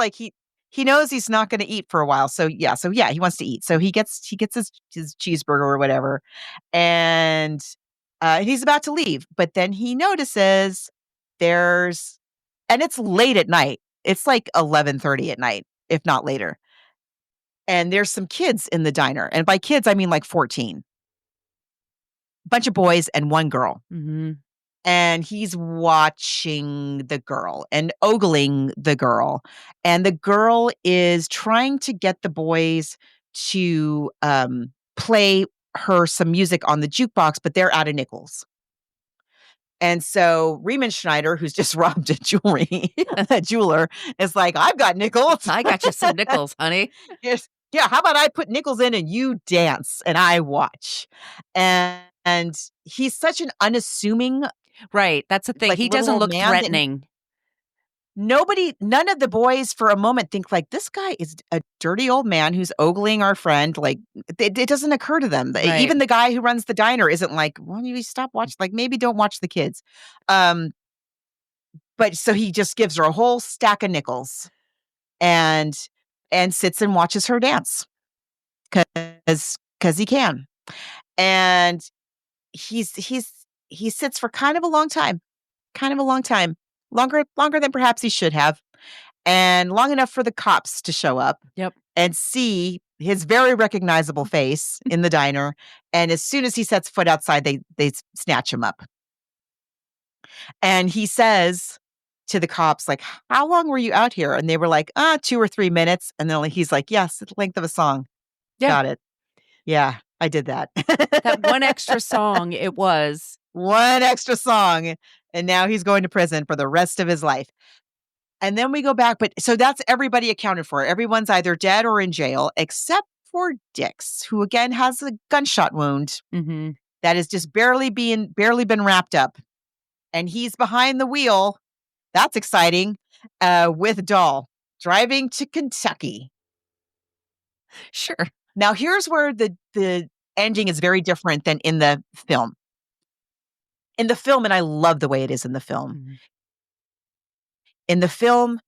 he knows he's not going to eat for a while. So yeah, he wants to eat. So he gets his cheeseburger or whatever. And he's about to leave, but then he notices and it's late at night. It's like 11:30 at night, if not later. And there's some kids in the diner. And by kids, I mean like 14. Bunch of boys and one girl. Mm-hmm. And he's watching the girl and ogling the girl. And the girl is trying to get the boys to play her some music on the jukebox, but they're out of nickels. And so Riemann Schneider, who's just robbed a jeweler, is like, I've got nickels. I got you some nickels, honey. Yes. Yeah, how about I put nickels in and you dance and I watch? And he's such an unassuming. Right. That's the thing. He doesn't look threatening. None of the boys for a moment think like, this guy is a dirty old man who's ogling our friend. Like it doesn't occur to them. Right. Even the guy who runs the diner isn't like, why don't you stop watching? Like maybe don't watch the kids. But so he just gives her a whole stack of nickels and sits and watches her dance because he can. And he sits for kind of a long time. Longer than perhaps he should have, and long enough for the cops to show up. Yep. And see his very recognizable face in the diner. And as soon as he sets foot outside, they snatch him up. And he says to the cops, like, how long were you out here? And they were like, 2 or 3 minutes. And then he's like, yes, it's the length of a song. Yeah. Got it. Yeah, I did that. That one extra song, it was. One extra song. And now he's going to prison for the rest of his life. And then we go back. But so that's everybody accounted for. Everyone's either dead or in jail, except for Dix, who again has a gunshot wound that has just barely been wrapped up. And he's behind the wheel. That's exciting. With Doll driving to Kentucky. Sure. Now here's where the ending is very different than in the film. In the film, and I love the way it is in the film. In the film,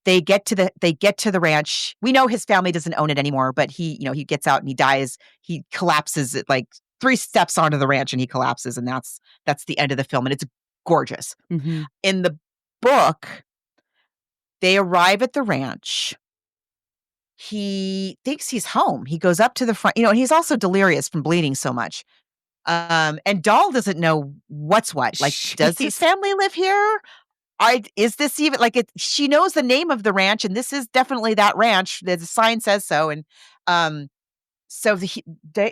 They get to the ranch. We know his family doesn't own it anymore, but he gets out and he dies. He collapses at like 3 steps onto the ranch and he collapses, and that's the end of the film, and it's gorgeous. Mm-hmm. In the book, they arrive at the ranch. He thinks he's home. He goes up to the front, and he's also delirious from bleeding so much. And Dahl doesn't know what's what. Like, does his family live here? Is this even like it? She knows the name of the ranch, and this is definitely that ranch. The sign says so. And so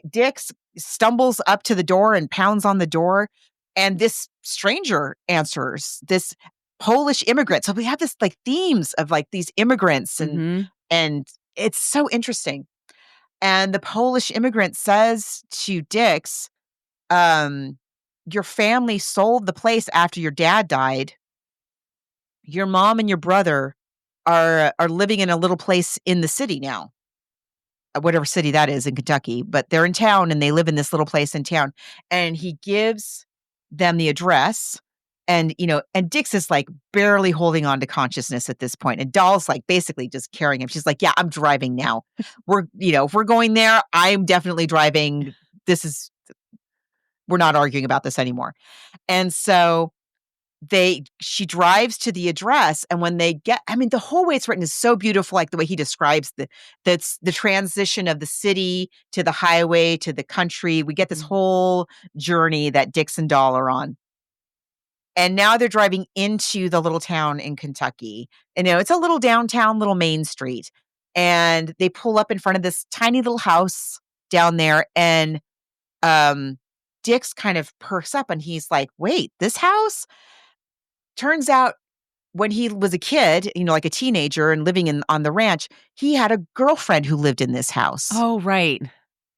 Dix stumbles up to the door and pounds on the door, and this stranger answers, this Polish immigrant. So we have this like themes of like these immigrants, and it's so interesting. And the Polish immigrant says to Dix, your family sold the place after your dad died. Your mom and your brother are living in a little place in the city now. Whatever city that is in Kentucky, but they're in town and they live in this little place in town. And he gives them the address, and and Dix is like barely holding on to consciousness at this point. And Dahl's like basically just carrying him. She's like, "Yeah, I'm driving now. If we're going there, I'm definitely driving. We're not arguing about this anymore." And so she drives to the address, and when they get, the whole way it's written is so beautiful, like the way he describes the transition of the city to the highway to the country. We get this whole journey that Dix and Dahl are on. And now they're driving into the little town in Kentucky. And it's a little downtown, little main street. And they pull up in front of this tiny little house down there, and Dix kind of perks up and he's like, "Wait, this house?" Turns out when he was a kid, like a teenager and living on the ranch, he had a girlfriend who lived in this house. Oh, right.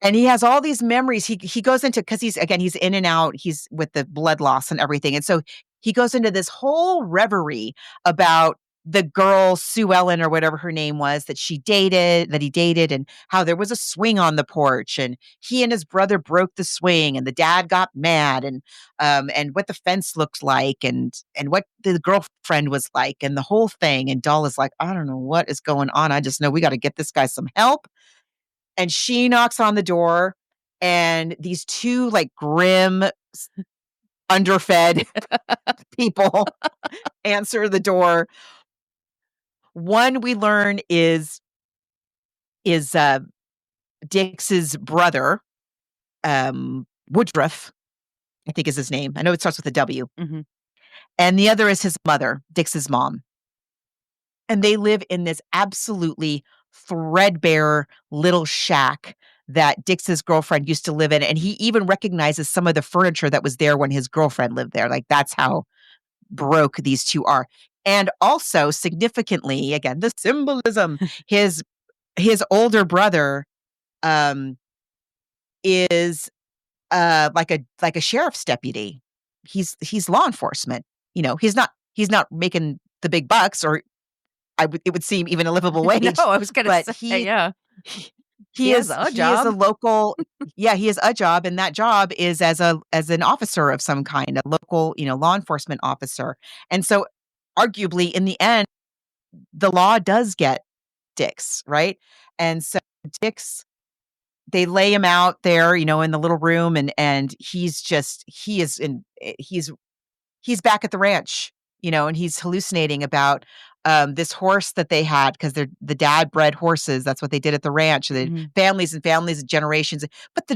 And he has all these memories. He goes into, because he's in and out, he's with the blood loss and everything. And so he goes into this whole reverie about the girl, Sue Ellen or whatever her name was, that he dated, and how there was a swing on the porch, and he and his brother broke the swing, and the dad got mad, and what the fence looked like, and what the girlfriend was like, and the whole thing. And Dahl is like, "I don't know what is going on. I just know we got to get this guy some help." And she knocks on the door, and these two like grim, underfed people answer the door. One we learn is Dix's brother, Woodruff, I think is his name. I know it starts with a W. Mm-hmm. And the other is his mother, Dix's mom. And they live in this absolutely threadbare little shack that Dix's girlfriend used to live in. And he even recognizes some of the furniture that was there when his girlfriend lived there. Like, that's how broke these two are. And also, significantly, again, the symbolism, his older brother is like a sheriff's deputy. He's law enforcement. He's not making the big bucks, or it would seem even a livable wage. No, I was going to say, yeah. He is a local. Yeah, he has a job, and that job is as an officer of some kind, a local, law enforcement officer. And so, arguably, in the end, the law does get Dix, right? And so Dix, they lay him out there, in the little room, and he's back at the ranch, and he's hallucinating about this horse that they had, because they're the dad bred horses. That's what they did at the ranch. The families and families of generations. But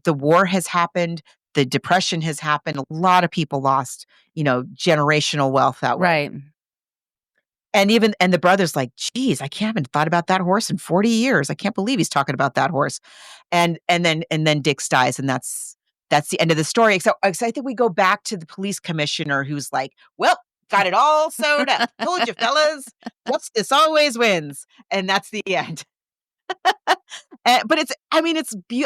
the war has happened. The depression has happened. A lot of people lost, generational wealth that way. Right. And the brother's like, "Geez, I haven't thought about that horse in 40 years. I can't believe he's talking about that horse." And then Dix dies, and that's the end of the story. So I think we go back to the police commissioner, who's like, "Well, got it all sewed up. Told you, fellas. Justice always wins." And that's the end. But it's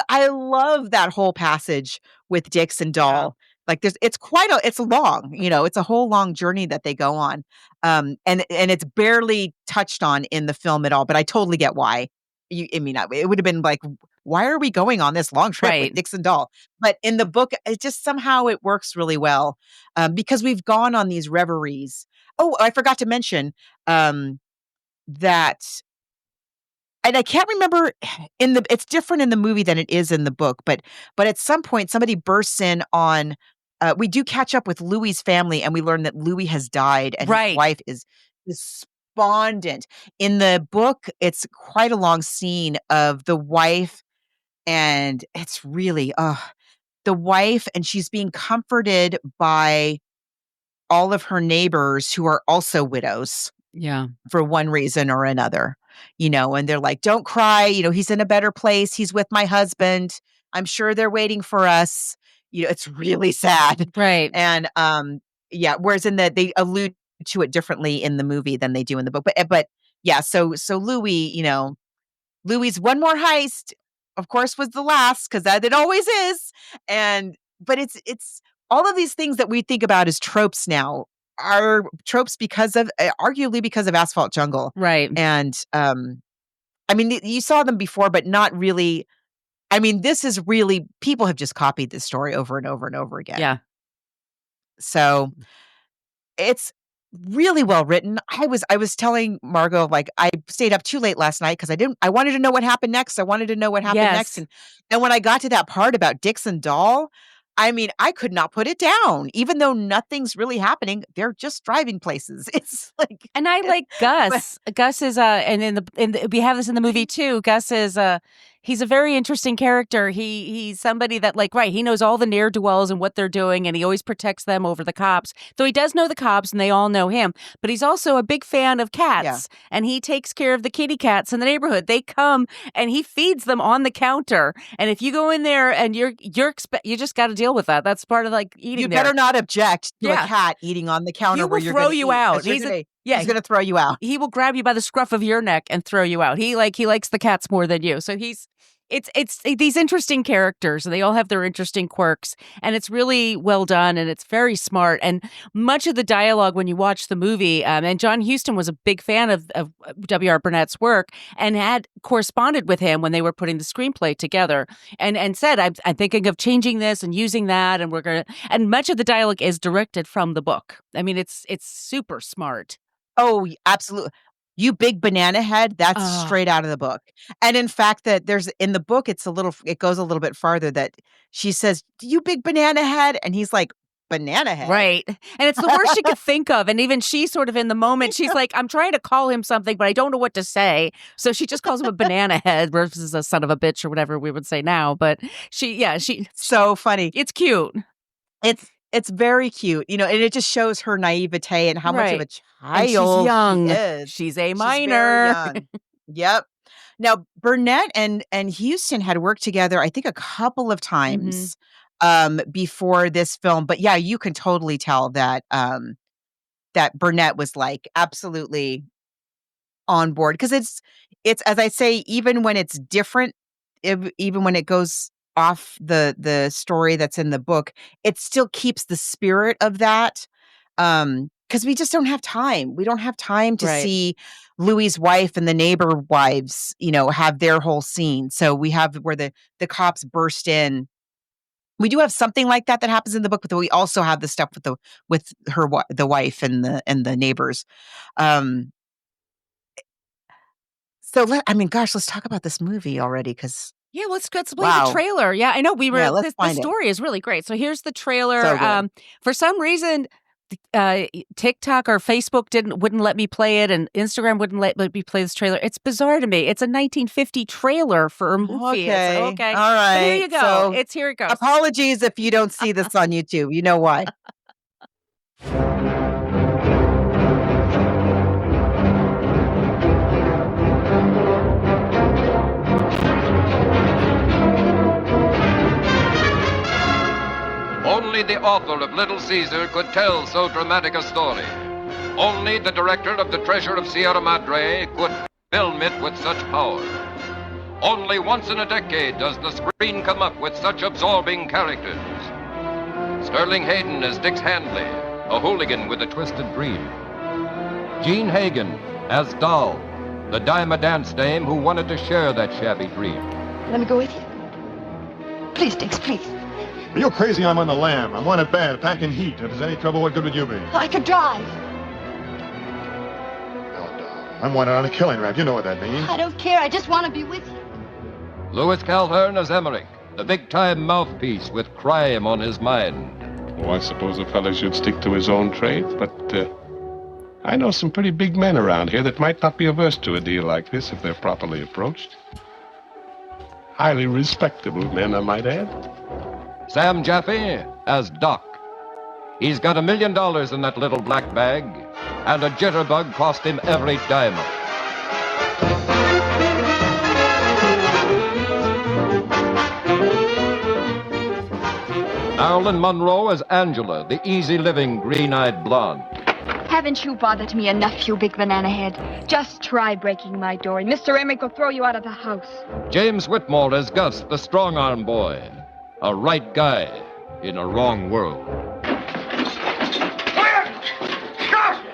I love that whole passage with Dix and Dahl. Like, it's long, it's a whole long journey that they go on. And it's barely touched on in the film at all, but I totally get why. It would have been like, why are we going on this long trip with Dix and Dahl? But in the book, it just somehow it works really well, because we've gone on these reveries. Oh, I forgot to mention, that, and I can't remember it's different in the movie than it is in the book, but at some point somebody bursts in on, we do catch up with Louis's family and we learn that Louis has died and his Right. wife is despondent. In the book, it's quite a long scene of the wife, and it's really, the wife, and she's being comforted by all of her neighbors who are also widows Yeah. for one reason or another, and they're like, "Don't cry, he's in a better place. He's with my husband. I'm sure they're waiting for us." It's really sad. Right. And yeah, whereas they allude to it differently in the movie than they do in the book. But yeah, so Louis, Louis's one more heist, of course, was the last, because that it always is. But it's all of these things that we think about as tropes now are tropes because of, arguably because of Asphalt Jungle. Right. And I mean, you saw them before, but not really. I mean, this is really, people have just copied this story over and over and over again. Yeah. So it's really well written. I was telling Margot, like, I stayed up too late last night because I wanted to know what happened next. I wanted to know what happened next. Yes. And when I got to that part about Dixon Doll, I mean, I could not put it down. Even though nothing's really happening, they're just driving places. It's like, And I like Gus. Gus is and we have this in the movie too. Gus is he's a very interesting character. He's somebody that, like, right, he knows all the ne'er-do-wells and what they're doing, and he always protects them over the cops. Though he does know the cops and they all know him, but he's also a big fan of cats, and he takes care of the kitty cats in the neighborhood. They come and he feeds them on the counter. And if you go in there and you just got to deal with that. That's part of, like, eating. You better not object to Yeah. a cat eating on the counter. He where will you're throw gonna you eat, out. 'cause he's He's going to throw you out. He will grab you by the scruff of your neck and throw you out. He likes the cats more than you. So it's these interesting characters, and they all have their interesting quirks, and it's really well done, and it's very smart. And much of the dialogue when you watch the movie, and John Huston was a big fan of W.R. Burnett's work and had corresponded with him when they were putting the screenplay together, and said, I'm thinking of changing this and using that, and much of the dialogue is directed from the book. I mean, it's super smart. Oh, absolutely. You big banana head, that's straight out of the book. And in fact, that there's in the book, it goes a little bit farther, that she says, "You big banana head," and he's like, "Banana head?" Right. And it's the worst she could think of. And even she sort of in the moment, she's like, I'm trying to call him something, but I don't know what to say. So she just calls him a banana head versus a son of a bitch or whatever we would say now. But she So funny. it's cute. It's very cute, and it just shows her naivete and how much of a child And she's young. she is. She's a She's minor. very young. Yep. Now, Burnett and Huston had worked together, I think, a couple of times before this film. But yeah, you can totally tell that that Burnett was, like, absolutely on board, because it's as I say, even when it's different, even when it goes off the story that's in the book, it still keeps the spirit of that. Because we just don't have time. We don't have time to see Louis's wife and the neighbor wives, have their whole scene. So we have where the cops burst in. We do have something like that happens in the book, but we also have the stuff with the wife and the neighbors. So let's talk about this movie already, because Yeah, let's play the trailer. Yeah, I know we were. Yeah, let's the find it. story is really great. So here's the trailer. So good. For some reason, TikTok or Facebook wouldn't let me play it, and Instagram wouldn't let me play this trailer. It's bizarre to me. It's a 1950 trailer for a movie. Okay. Okay. All right. But here you go. So, Here it goes. Apologies if you don't see this on YouTube. You know why. Only the author of Little Caesar could tell so dramatic a story. Only the director of The Treasure of Sierra Madre could film it with such power. Only once in a decade does the screen come up with such absorbing characters. Sterling Hayden as Dix Handley, a hooligan with a twisted dream. Jean Hagen as Doll, the dime-a-dance dame who wanted to share that shabby dream. Let me go with you. Please, Dix, please. You're crazy, I'm on the lam. I'm wanted bad, packing heat. If there's any trouble, what good would you be? I could drive. No, Doll. I'm wanted on a killing rap. You know what that means. I don't care. I just want to be with you. Louis Calhern as Emmerich, the big-time mouthpiece with crime on his mind. Oh, I suppose a fella should stick to his own trade, but I know some pretty big men around here that might not be averse to a deal like this if they're properly approached. Highly respectable men, I might add. Sam Jaffe as Doc. He's got $1 million in that little black bag, and a jitterbug cost him every dime of it. Marilyn Monroe as Angela, the easy-living, green-eyed blonde. Haven't you bothered me enough, you big banana head? Just try breaking my door, and Mr. Emmerich will throw you out of the house. James Whitmore as Gus, the strong-arm boy. A right guy in a wrong world.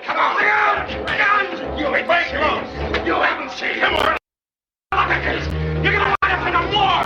Come on! Bring on! You ain't break him! You haven't seen him or you're gonna wind up in a war!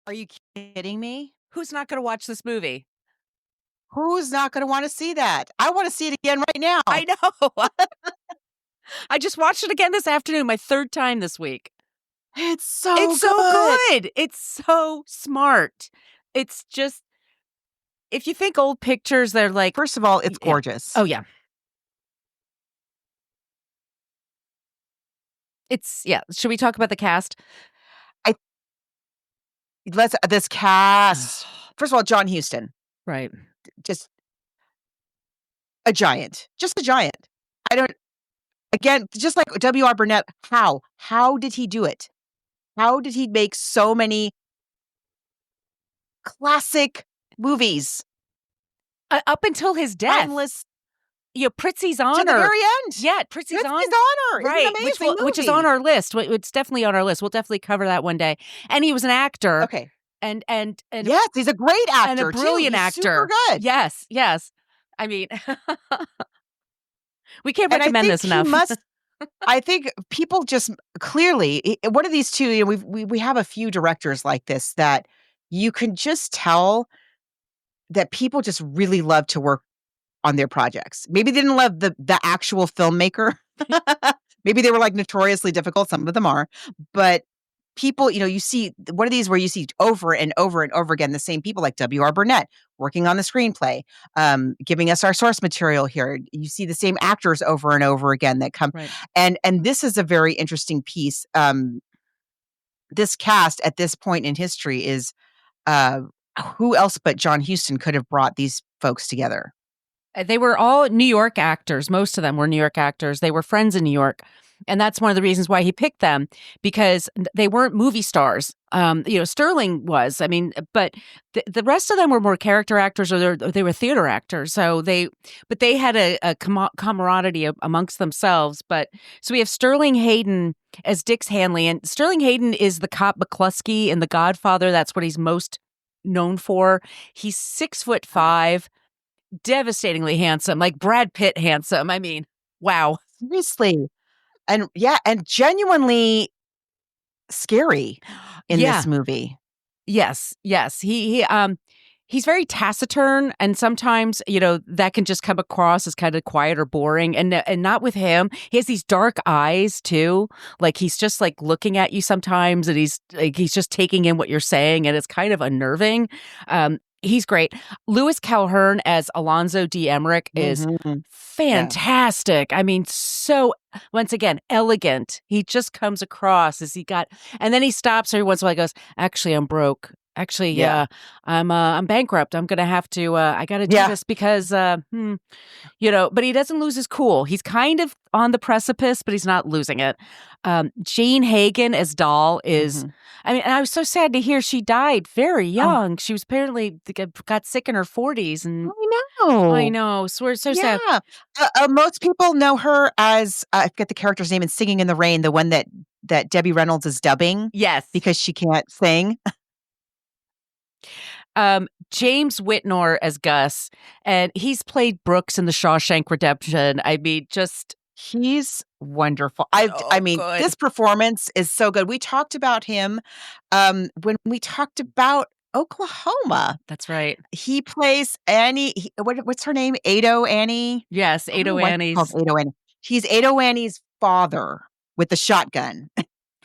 Are you kidding me? Who's not going to watch this movie? Who's not going to want to see that? I want to see it again right now. I know. I just watched it again this afternoon, my third time this week. It's so good. It's so smart. It's just, if you think old pictures, they're like... First of all, it's gorgeous. Oh, yeah. Should we talk about the cast? This cast. First of all, John Huston. Right. Just a giant. Just a giant. Again, just like W.R. Burnett, how? How did he do it? How did he make so many classic movies? Up until his death. Timeless. Prizzi's Honor. To the very end. Yeah, Prizzi's Honor. Right. It's an amazing which is on our list. It's definitely on our list. We'll definitely cover that one day. And he was an actor. Okay. And yes, he's a great actor. And a brilliant actor. Super good. Yes. I mean, we can't recommend this enough. I think people just clearly, one of these two, we have a few directors like this that you can just tell that people just really love to work on their projects. Maybe they didn't love the actual filmmaker. Maybe they were like notoriously difficult. Some of them are, but people, you see one of these where you see over and over and over again the same people, like W.R. Burnett working on the screenplay, giving us our source material here. You see the same actors over and over again that come, right. and this is a very interesting piece. This cast at this point in history is who else but John Huston could have brought these folks together? They were all New York actors. Most of them were New York actors. They were friends in New York. And that's one of the reasons why he picked them, because they weren't movie stars. Sterling was, but the rest of them were more character actors, or they were theater actors. So they had a camaraderie amongst themselves. But so we have Sterling Hayden as Dix Hanley, and Sterling Hayden is the cop McCluskey in The Godfather. That's what he's most known for. He's 6'5", devastatingly handsome, like Brad Pitt handsome. Wow. Seriously. And genuinely scary in this movie. Yes. He's very taciturn, and sometimes, that can just come across as kind of quiet or boring, and not with him. He has these dark eyes too. Like he's just like looking at you sometimes, and he's just taking in what you're saying, and it's kind of unnerving. He's great. Louis Calhern as Alonzo D. Emmerich is fantastic. Yeah. So, once again, elegant. He just comes across and then he stops every once in a while and goes, actually, I'm broke. Actually, Yeah. I'm bankrupt. I'm gonna have to. I got to do Yeah. this because, But he doesn't lose his cool. He's kind of on the precipice, but he's not losing it. Jane Hagen as Doll is. Mhm. I mean, and I was so sad to hear she died very Oh, young. She was apparently got sick in her 40s, and I I know. know. So we're so sad. Yeah. Most people know her as I forget the character's name in Singing in the Rain, the one that Debbie Reynolds is dubbing Yes. because she can't sing. James Whitmore as Gus, and he's played Brooks in The Shawshank Redemption. I mean, just He's wonderful. I mean, good. this performance is so good. We talked about him when we talked about Oklahoma. That's right. He plays Annie. What's her name? Ado Annie. Yes, I don't know Ado why she's Annie's. called Ado Annie. He's Ado Annie's father with the shotgun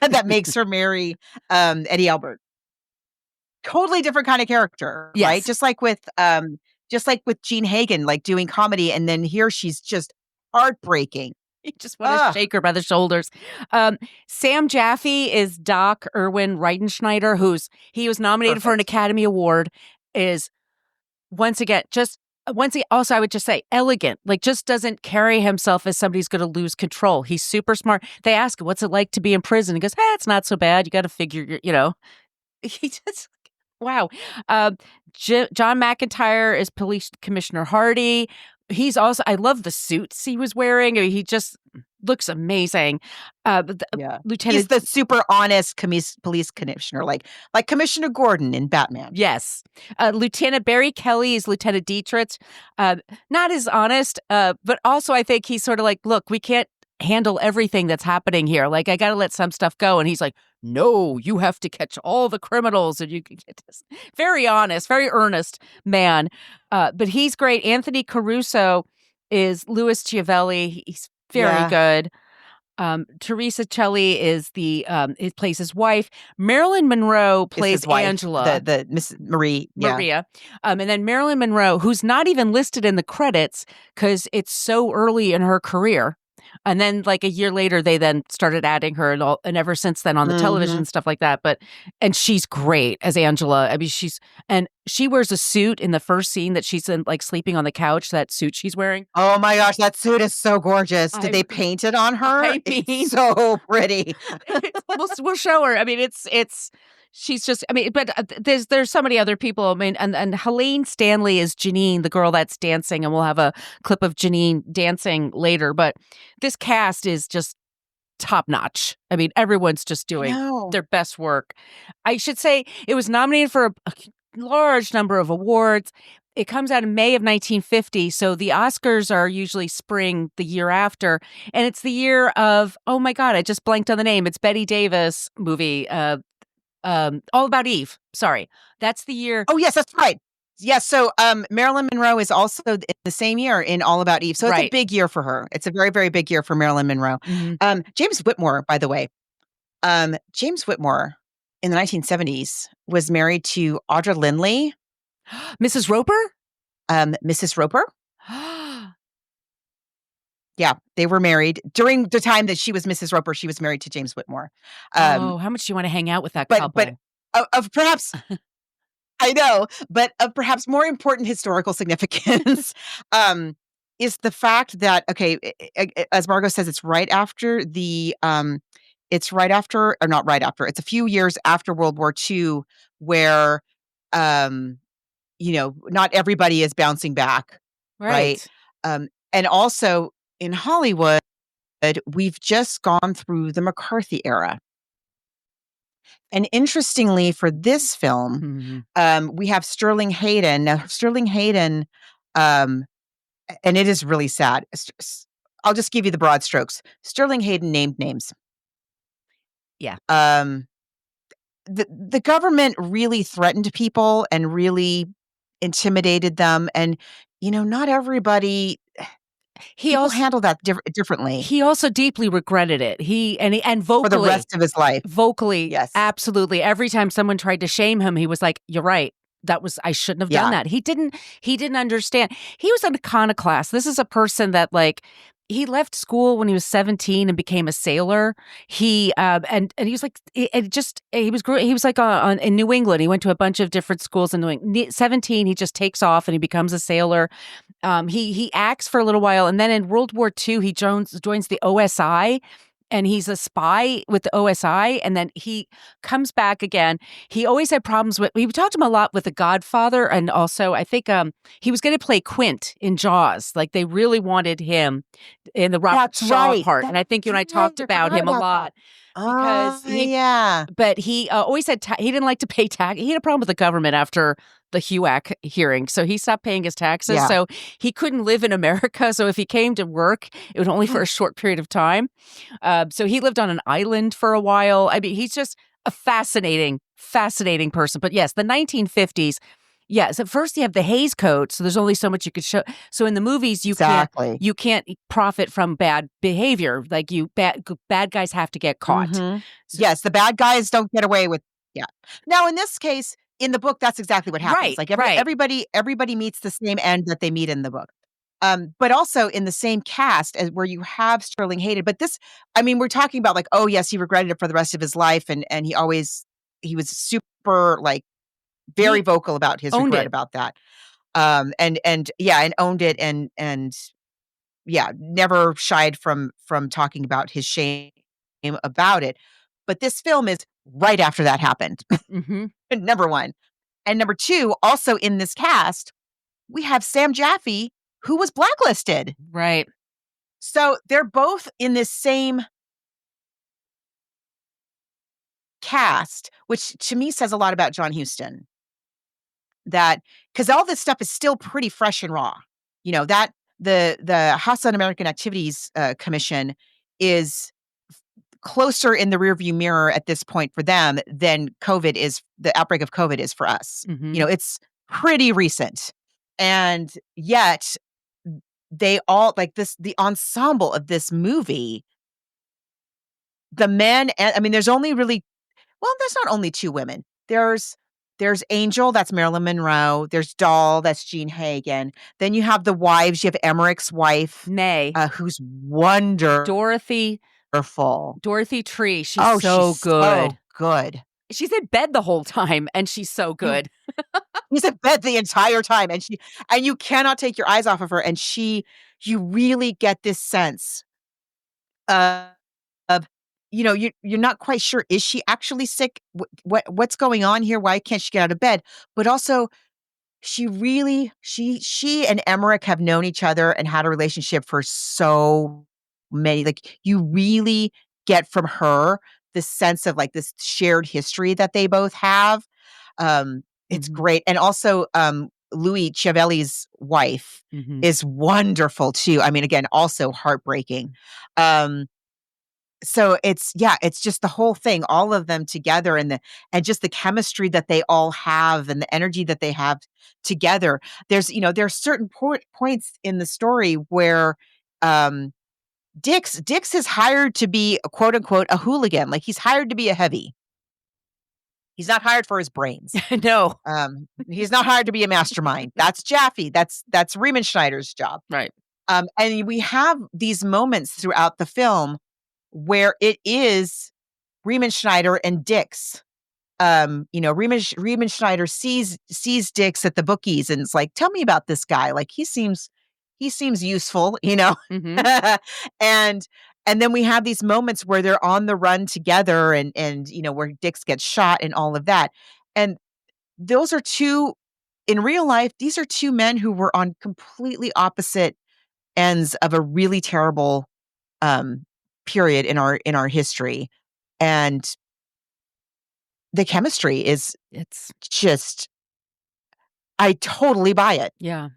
that makes her marry Eddie Albert. Totally different kind of character, right? Yes. Just like with Gene Hagen, like doing comedy, and then here she's just heartbreaking. You just want to shake her by the shoulders. Sam Jaffe is Doc Erwin Reitenschneider, he was nominated for an Academy Award, is once again, also I would just say elegant, like just doesn't carry himself as somebody who's going to lose control. He's super smart. They ask him, what's it like to be in prison? He goes, it's not so bad. You got to figure, he just, wow. John McIntyre is Police Commissioner Hardy. He's also, I love the suits he was wearing. I mean, he just looks amazing. Lieutenant, he's the super honest police commissioner, like Commissioner Gordon in Batman. Yes. Lieutenant Barry Kelly is Lieutenant Dietrich. Not as honest, but also I think he's sort of like, look, we can't handle everything that's happening here. Like, I got to let some stuff go. And he's like, no, you have to catch all the criminals. And you can get this. Very honest, very earnest man. But he's great. Anthony Caruso is Louis Chiavelli. He's very good. Teresa Celli is it plays his wife. Marilyn Monroe plays Angela. The Miss Marie. Maria. And then Marilyn Monroe, who's not even listed in the credits because it's so early in her career. And then, like a year later, they then started adding her, and ever since then on the television and stuff like that. And she's great as Angela. I mean, she wears a suit in the first scene that she's in, like sleeping on the couch. That suit she's wearing. Oh my gosh, that suit is so gorgeous. Did they paint it on her? It's so pretty. We'll show her. I mean, she's just, I mean, but there's so many other people. I mean, and Helene Stanley is Janine, the girl that's dancing, and we'll have a clip of Janine dancing later. But this cast is just top notch. I mean, everyone's just doing their best work. I should say it was nominated for a large number of awards. It comes out in May of 1950, so the Oscars are usually spring the year after, and it's the year of, oh my God, I just blanked on the name. It's Bette Davis movie, All About Eve. Sorry. That's the year. Oh, yes, that's right. Yes. So Marilyn Monroe is also in the same year in All About Eve. So it's a big year for her. It's a very, very big year for Marilyn Monroe. Mm-hmm. James Whitmore, by the way. James Whitmore in the 1970s was married to Audra Lindley. Mrs. Roper? Mrs. Roper. Yeah, they were married during the time that she was Mrs. Roper. She was married to James Whitmore. How much do you want to hang out with that couple? But of perhaps, I know, but of perhaps more important historical significance is the fact that, okay, as Margos says, it's right after or not right after, it's a few years after World War II where, not everybody is bouncing back. Right. And also, in Hollywood, we've just gone through the McCarthy era. And interestingly, for this film, we have Sterling Hayden. Now, Sterling Hayden, and it is really sad. I'll just give you the broad strokes. Sterling Hayden named names. Yeah. The government really threatened people and really intimidated them. And, not everybody... He also handled that differently. He also deeply regretted it. And vocally for the rest of his life. Vocally, yes, absolutely. Every time someone tried to shame him, he was like, "You're right. I shouldn't have done that." He didn't understand. He was an iconoclast. This is a person that he left school when he was 17 and became a sailor. He and he was like he was like in New England. He went to a bunch of different schools in New England. 17, he just takes off and he becomes a sailor. He acts for a little while, and then in World War II, he joins the OSI. And he's a spy with the OSI, and then he comes back again. He always had problems with. We talked to him a lot with The Godfather, and also I think he was going to play Quint in Jaws. Like they really wanted him in the Robert Shaw part, and I think you and I talked about him a lot. Because but he always had he didn't like to pay tax. He had a problem with the government after the HUAC hearing, so he stopped paying his taxes. Yeah. So he couldn't live in America. So if he came to work, it was only for a short period of time. So he lived on an island for a while. I mean, he's just a fascinating person. But yes, the 1950s. Yes, at first you have the Hays Code, so there's only so much you could show. So in the movies, you can't profit from bad behavior. Like bad guys have to get caught. Mm-hmm. Yes, the bad guys don't get away with. Yeah. Now in this case, in the book, that's exactly what happens. Right, Like everybody meets the same end that they meet in the book. But also in the same cast as where you have Sterling Hayden. But this, I mean, we're talking about like, oh yes, he regretted it for the rest of his life, and he was super like. Very vocal about his regret about that. And owned it and never shied from talking about his shame about it. But this film is right after that happened. Mm-hmm. Number one. And number two, also in this cast, we have Sam Jaffe, who was blacklisted. Right. So they're both in this same cast, which to me says a lot about John Huston. That because all this stuff is still pretty fresh and raw, that the House Un-American Activities Commission is closer in the rearview mirror at this point for them than the outbreak of COVID is for us. Mm-hmm. It's pretty recent, and yet they all like this. The ensemble of this movie, the men, and I mean, there's only really there's not only two women. There's Angel, that's Marilyn Monroe. There's Doll, that's Jean Hagen. Then you have the wives. You have Emmerich's wife, May, who's wonderful. Dorothy Tree. She's good. So good. She's in bed the whole time, and she's so good. She's in bed the entire time, and you cannot take your eyes off of her. And you really get this sense of. You're not quite sure, is she actually sick? What's going on here? Why can't she get out of bed? But also, she and Emmerich have known each other and had a relationship for so many. Like, you really get from her this sense of like this shared history that they both have. It's great. And also, Louis Chiavelli's wife is wonderful too. I mean, again, also heartbreaking. So it's just the whole thing, all of them together, and just the chemistry that they all have and the energy that they have together. There's certain points in the story where Dix is hired to be a quote unquote a hooligan. Like, he's hired to be a heavy. He's not hired for his brains. No. He's not hired to be a mastermind. That's Jaffe. That's Riemenschneider's job. Right. And we have these moments throughout the film where it is Riemenschneider and Dix. Riemenschneider sees Dix at the bookies and it's like, tell me about this guy. Like, he seems useful, Mm-hmm. And then we have these moments where they're on the run together and where Dix gets shot and all of that. And those are in real life, these are two men who were on completely opposite ends of a really terrible period in our history, and the chemistry it's just, I totally buy it. Yeah.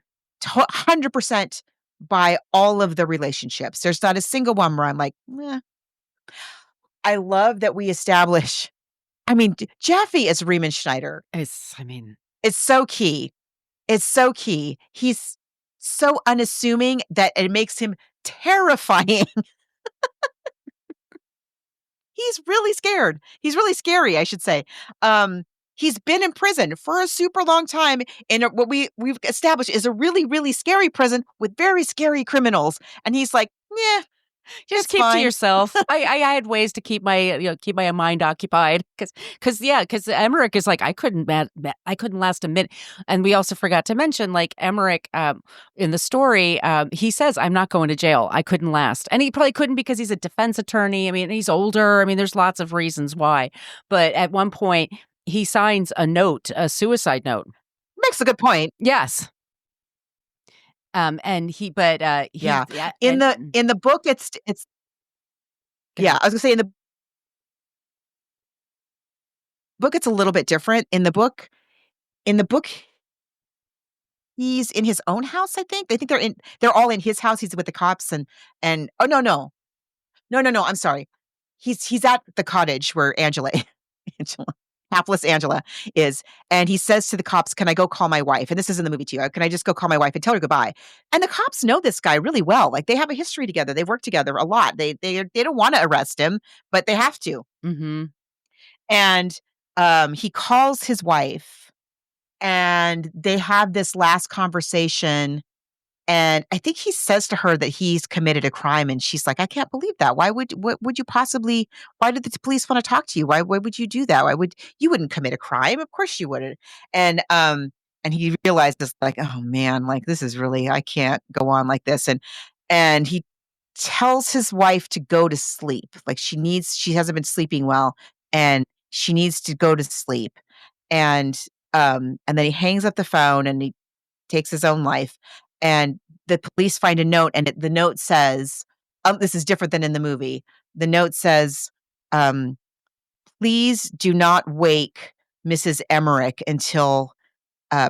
100% buy all of the relationships. There's not a single one where I'm like, I love that we establish. I mean, Jaffe as Riemenschneider It's so key. It's so key. He's so unassuming that it makes him terrifying. He's really scared. He's really scary, I should say. He's been in prison for a super long time in what we've established is a really, really scary prison with very scary criminals. And he's like, Yeah, Just it's keep to fine. yourself. I had ways to keep my mind occupied because Emmerich is like I couldn't last a minute, and we also forgot to mention like Emmerich in the story he says I'm not going to jail. I couldn't last, and he probably couldn't because he's a defense attorney. I mean he's older. I mean there's lots of reasons why, but at one point he signs a suicide note. Makes a good point. Yes. And he, but he, Yeah. yeah, In and the book, it's go yeah. ahead. I was gonna say in the book, it's a little bit different. In the book, he's in his own house. I think they're all in his house. He's with the cops and oh no. I'm sorry. He's at the cottage where Angela, hapless Angela is, and he says to the cops, "Can I go call my wife?" And this is in the movie too. Can I just go call my wife and tell her goodbye? And the cops know this guy really well. Like they have a history together. They work together a lot. They don't want to arrest him, but they have to. Mm-hmm. And he calls his wife, and they have this last conversation. And I think he says to her that he's committed a crime, and she's like, "I can't believe that. What would you possibly why did the police wanna talk to you? Why would you do that? You wouldn't commit a crime. Of course you wouldn't." And he realizes like, "Oh man, like this is really I can't go on like this." And he tells his wife to go to sleep. Like she hasn't been sleeping well, and she needs to go to sleep. And then he hangs up the phone and he takes his own life. And the police find a note, and the note says, this is different than in the movie. The note says, um, "Please do not wake Mrs. Emmerich until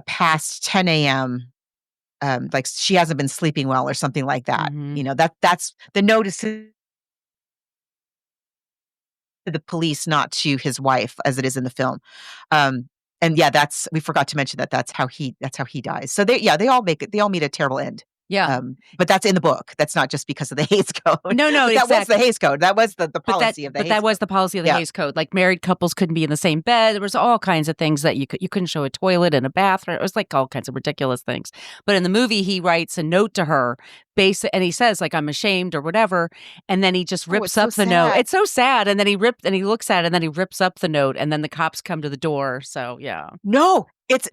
past 10 a.m. Like she hasn't been sleeping well, or something like that." Mm-hmm. You know that's the notice to the police, not to his wife, as it is in the film. Um, and yeah, we forgot to mention that's how he dies. So they all meet a terrible end. Yeah. But that's in the book. That's not just because of the Hays Code. No, But that was the exactly. Hays Code. That was the But policy of the Hays that was Code. the policy of the Yeah. Hays Code. Like married couples couldn't be in the same bed. There was all kinds of things that you couldn't show a toilet in a bathroom. It was like all kinds of ridiculous things. But in the movie, he writes a note to her, and he says like I'm ashamed or whatever, and then he just rips it's up so the note. sad. It's so sad. And then he looks at it, and then he rips up the note, and then the cops come to the door. So yeah. No, it's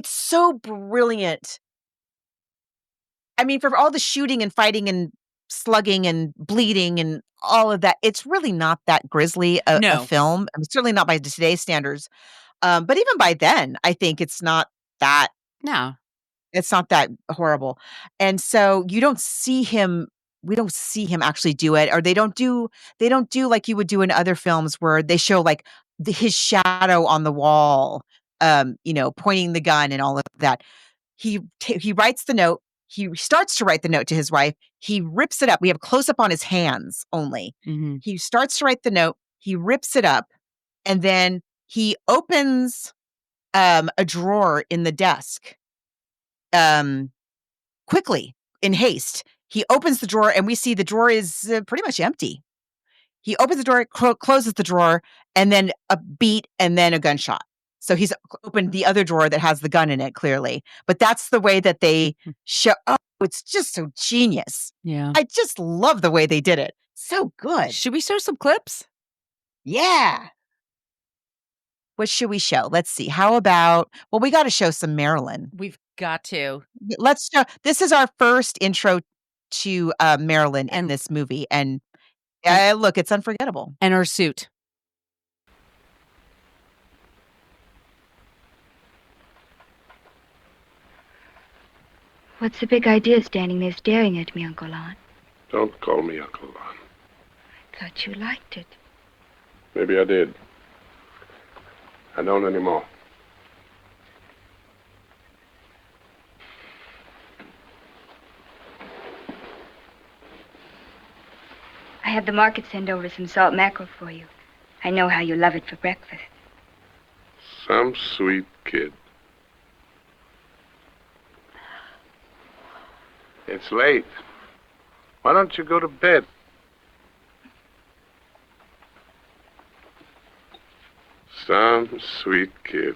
so brilliant. I mean, for all the shooting and fighting and slugging and bleeding and all of that, it's really not that grisly a No. film. I mean, certainly not by today's standards. But even by then, I think No. it's not that horrible. And so we don't see him actually do it, or they don't do like you would do in other films where they show like his shadow on the wall, pointing the gun and all of that. He writes the note. He starts to write the note to his wife. He rips it up. We have close up on his hands only. Mm-hmm. He starts to write the note. He rips it up, and then he opens a drawer in the desk quickly, in haste. He opens the drawer, and we see the drawer is pretty much empty. He opens the drawer, closes the drawer, and then a beat, and then a gunshot. So he's opened the other drawer that has the gun in it, clearly. But that's the way that they show. Oh, it's just so genius. Yeah. I just love the way they did it. So good. Should we show some clips? Yeah. What should we show? Let's see. How about, well, we got to show some Marilyn. We've got to. Let's show, this is our first intro to Marilyn in this movie. And look, it's unforgettable. And her suit. What's the big idea standing there staring at me, Uncle Lon? Don't call me Uncle Lon. Thought you liked it. Maybe I did. I don't anymore. I had the market send over some salt mackerel for you. I know how you love it for breakfast. Some sweet kid. It's late. Why don't you go to bed? Some sweet kid.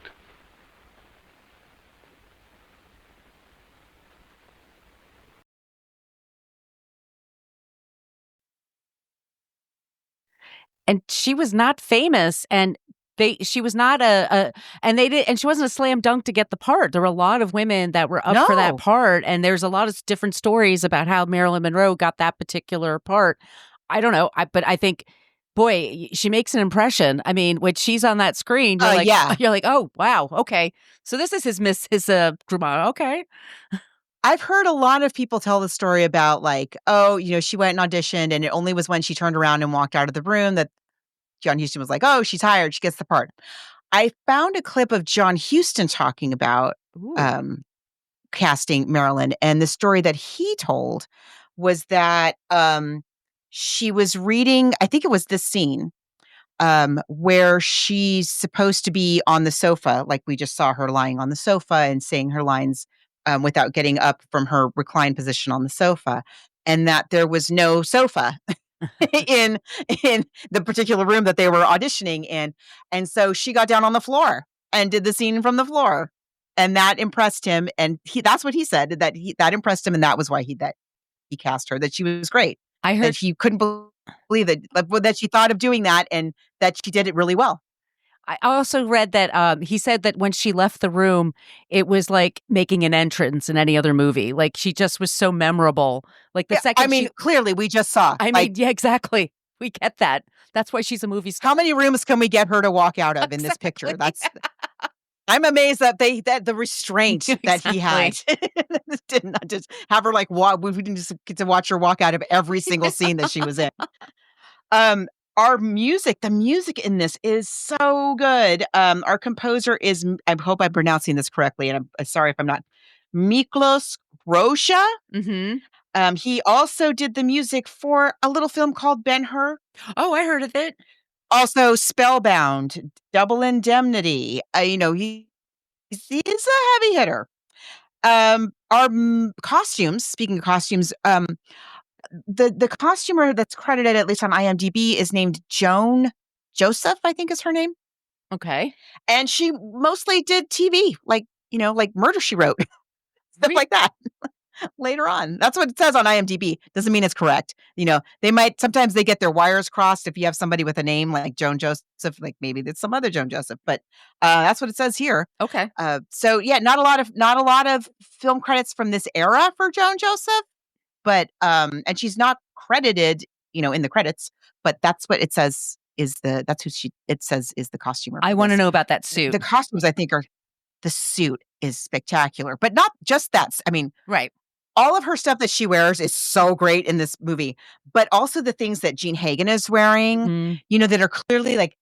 and she was not famous, and she was not and she wasn't a slam dunk to get the part. There were a lot of women that were up for that No. part, and there's a lot of different stories about how Marilyn Monroe got that particular part. I don't know, but I think, boy, she makes an impression. I mean, when she's on that screen, you're like, Yeah. you're like, oh wow, okay, so this is his Grumman, okay. I've heard a lot of people tell the story about like, oh, she went and auditioned, and it only was when she turned around and walked out of the room that John Huston was like, oh, she's hired. She gets the part. I found a clip of John Huston talking about casting Marilyn, and the story that he told was that she was reading, I think it was this scene, where she's supposed to be on the sofa, like we just saw her lying on the sofa and saying her lines without getting up from her reclined position on the sofa, and that there was no sofa in the particular room that they were auditioning in, and so she got down on the floor and did the scene from the floor, and that impressed him, and that's what he said, that impressed him, and that was why he cast her, that she was great. I heard that he couldn't believe it, that she thought of doing that, and that she did it really well. I also read that he said that when she left the room, it was like making an entrance in any other movie. Like she just was so memorable. Like the second, I mean, clearly we just saw. I mean, yeah, exactly. We get that. That's why she's a movie star. How many rooms can we get her to walk out of in this picture? I'm amazed that the restraint that he had did not just have her like walk. We didn't just get to watch her walk out of every single scene that she was in. The music in this is so good. Our composer is, I hope I'm pronouncing this correctly, and I'm sorry if I'm not, Miklos Grosha. Mm-hmm. He also did the music for a little film called Ben-Hur. Oh, I heard of it. Also Spellbound, Double Indemnity. He's a heavy hitter. Our costumes, speaking of costumes, the costumer that's credited, at least on IMDb, is named Joan Joseph, I think is her name. Okay. And she mostly did TV, like Murder, She Wrote, stuff like that. Later on. That's what it says on IMDb. Doesn't mean it's correct. Sometimes they get their wires crossed if you have somebody with a name like Joan Joseph, like maybe it's some other Joan Joseph, but that's what it says here. Okay. So yeah, not a lot of film credits from this era for Joan Joseph, but and she's not credited, in the credits, but that's what it says that's who it says is the costumer. I want to know about that suit. The costumes, I think, the suit is spectacular, but not just that. I mean, right. All of her stuff that she wears is so great in this movie, but also the things that Gene Hagen is wearing, that are clearly like,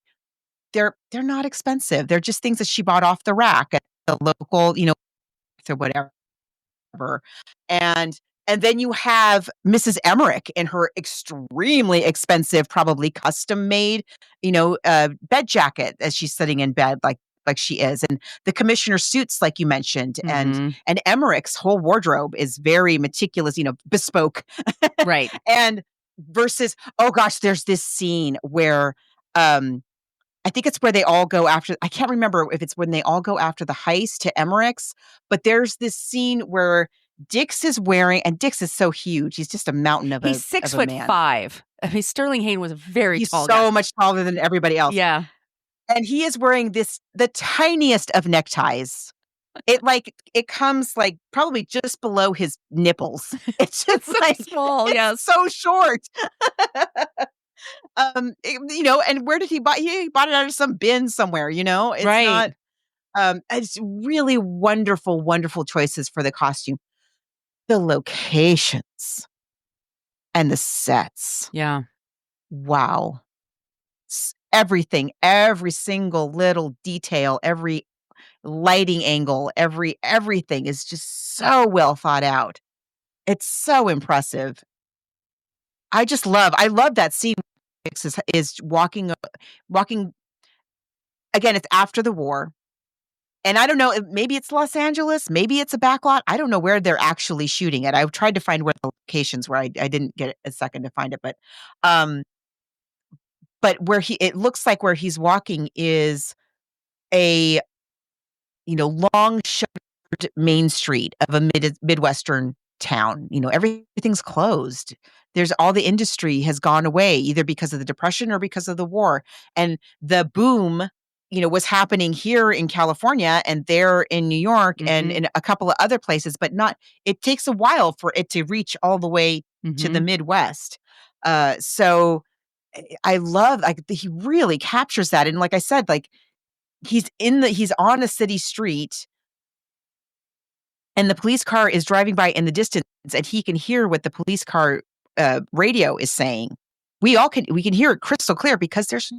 they're not expensive. They're just things that she bought off the rack at the local, or whatever. And then you have Mrs. Emmerich in her extremely expensive, probably custom made, bed jacket as she's sitting in bed, like she is, and the commissioner's suits, like you mentioned, and Emmerich's whole wardrobe is very meticulous, bespoke, right? And versus, oh gosh, there's this scene where, I think it's where they all go after. I can't remember if it's when they all go after the heist to Emmerich's, but there's this scene where Dix is wearing, and Dix is so huge. He's just a mountain of He's 6'5". I mean, Sterling Hayden was a very tall guy. He's so much taller than everybody else. Yeah. And he is wearing the tiniest of neckties. It comes like probably just below his nipples. It's just so small. Yeah. So short. And where did he buy? He bought it out of some bin somewhere, it's right. Not, it's really wonderful, wonderful choices for the costume. The locations and the sets. Yeah. Wow. Everything, every single little detail, every lighting angle, everything is just so well thought out. It's so impressive. I love that scene. Is walking again. It's after the war, and I don't know. Maybe it's Los Angeles. Maybe it's a backlot. I don't know where they're actually shooting it. I've tried to find where the locations were. I didn't get a second to find it, but where it looks like where he's walking is a, long shuttered main street of a Midwestern town. Everything's closed. there's all the industry has gone away, either because of the Depression or because of the war. And the boom, was happening here in California and there in New York and in a couple of other places, but it takes a while for it to reach all the way to the Midwest. So I love, like, he really captures that. And like I said, like, he's on a city street and the police car is driving by in the distance and he can hear what the police car radio is saying. We can hear it crystal clear because there's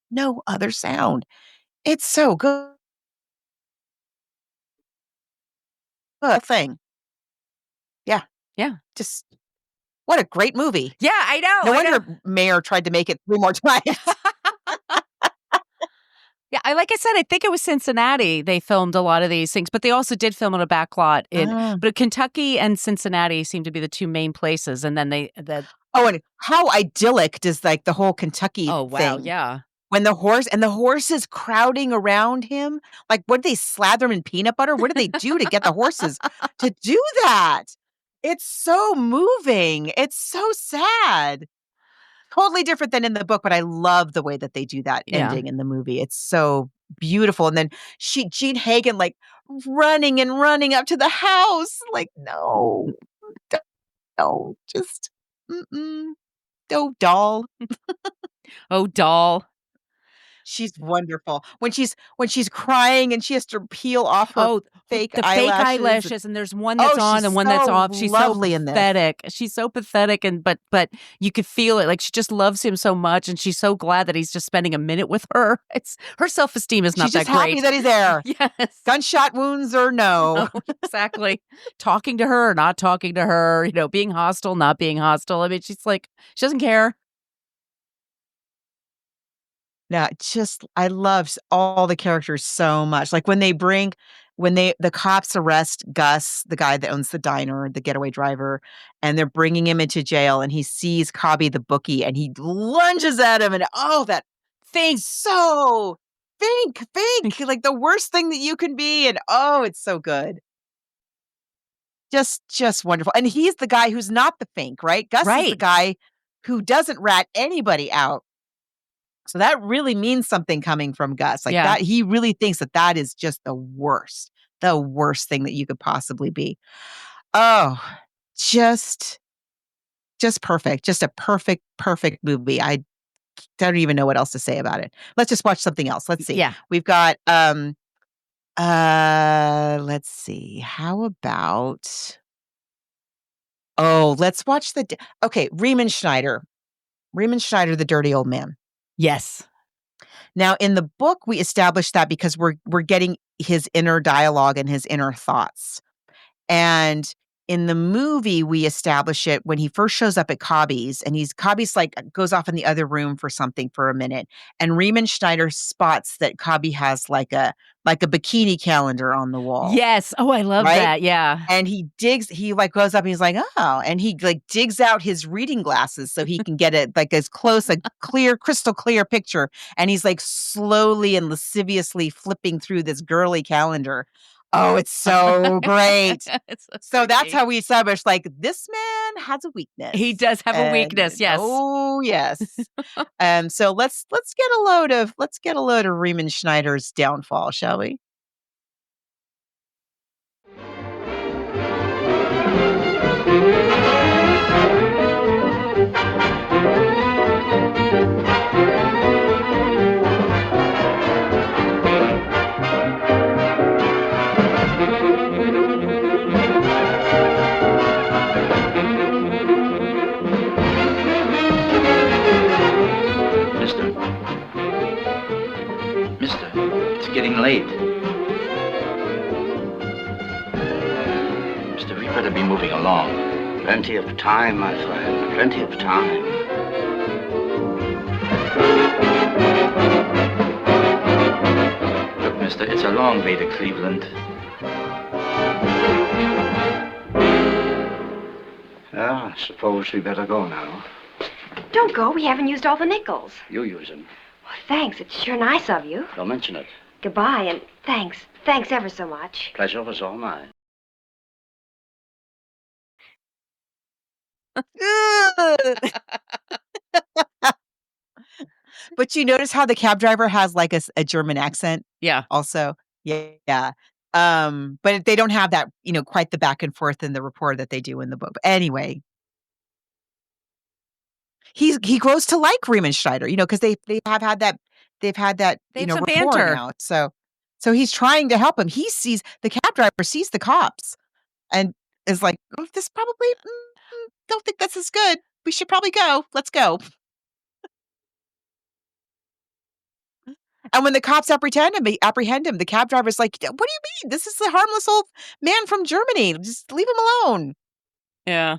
no other sound. It's so good. Thing. Yeah. Yeah. Just what a great movie. Yeah, I know. No wonder Mayer tried to make it 3 more times. Yeah, like I said, I think it was Cincinnati. They filmed a lot of these things, but they also did film in a backlot but Kentucky and Cincinnati seem to be the 2 main places. And then and how idyllic does like the whole Kentucky thing? Yeah. When the horse is crowding around him, like, what did they slather him in peanut butter? What did they do to get the horses to do that? It's so moving. It's so sad. Totally different than in the book, but I love the way that they do that ending in the movie. It's so beautiful. And then Gene Hagen, like, running up to the house. Like, no, just, no, doll. Oh, doll. She's wonderful. When she's crying and she has to peel off her fake eyelashes, and there's one that's on and one that's off. She's lovely so pathetic. She's so pathetic, and but you could feel it. Like, she just loves him so much, and she's so glad that he's just spending a minute with her. Her self-esteem is not she's that just happy great. that he's there. Yes. Gunshot wounds or no. Exactly. Talking to her or not talking to her, being hostile, not being hostile. I mean, she's like, she doesn't care. No, I love all the characters so much. Like when the cops arrest Gus, the guy that owns the diner, the getaway driver, and they're bringing him into jail and he sees Cobby the bookie and he lunges at him and that thing so think, like the worst thing that you can be. And it's so good. Just wonderful. And he's the guy who's not the fink, right? Gus is the guy who doesn't rat anybody out. So that really means something coming from Gus. Like that, he really thinks that is just the worst thing that you could possibly be. Oh, just perfect. Just a perfect movie. I don't even know what else to say about it. Let's just watch something else. Let's see. Yeah. We've got, let's see. How about, let's watch Riemann Schneider, The Dirty Old Man. Yes. Now, in the book, we established that because we're getting his inner dialogue and his inner thoughts. And in the movie, we establish it when he first shows up at Cobby's, and Cobby's like goes off in the other room for something for a minute, and Riemann Schneider spots that Cobby has like a bikini calendar on the wall. Yes. Oh, I love that. Yeah. And he like goes up and he's like, oh, and he like digs out his reading glasses so he can get it like as close, a clear, crystal clear picture. And he's like slowly and lasciviously flipping through this girly calendar. Oh, it's so great. So that's how we establish, like, this man has a weakness. He does have a weakness, yes. Oh, yes. So let's get a load of Riemann Schneider's downfall, shall we? Mister, it's getting late. Mister, we better be moving along. Plenty of time, my friend. Plenty of time. Look, mister, it's a long way to Cleveland. I suppose we better go now. Don't go. We haven't used all the nickels. You use them. Well, thanks. It's sure nice of you. Don't mention it. Goodbye, and thanks. Thanks ever so much. Pleasure was all mine. But you notice how the cab driver has like a German accent? Yeah. Also. Yeah. But they don't have that, quite the back and forth in the rapport that they do in the book. But anyway, he grows to like Riemenschneider, because they've had that They have some rapport banter. now. So he's trying to help him. The cab driver sees the cops and is like, oh, this probably don't think this is good. We should probably go. Let's go. And when the cops apprehend him, the cab driver's like, what do you mean? This is a harmless old man from Germany. Just leave him alone. Yeah.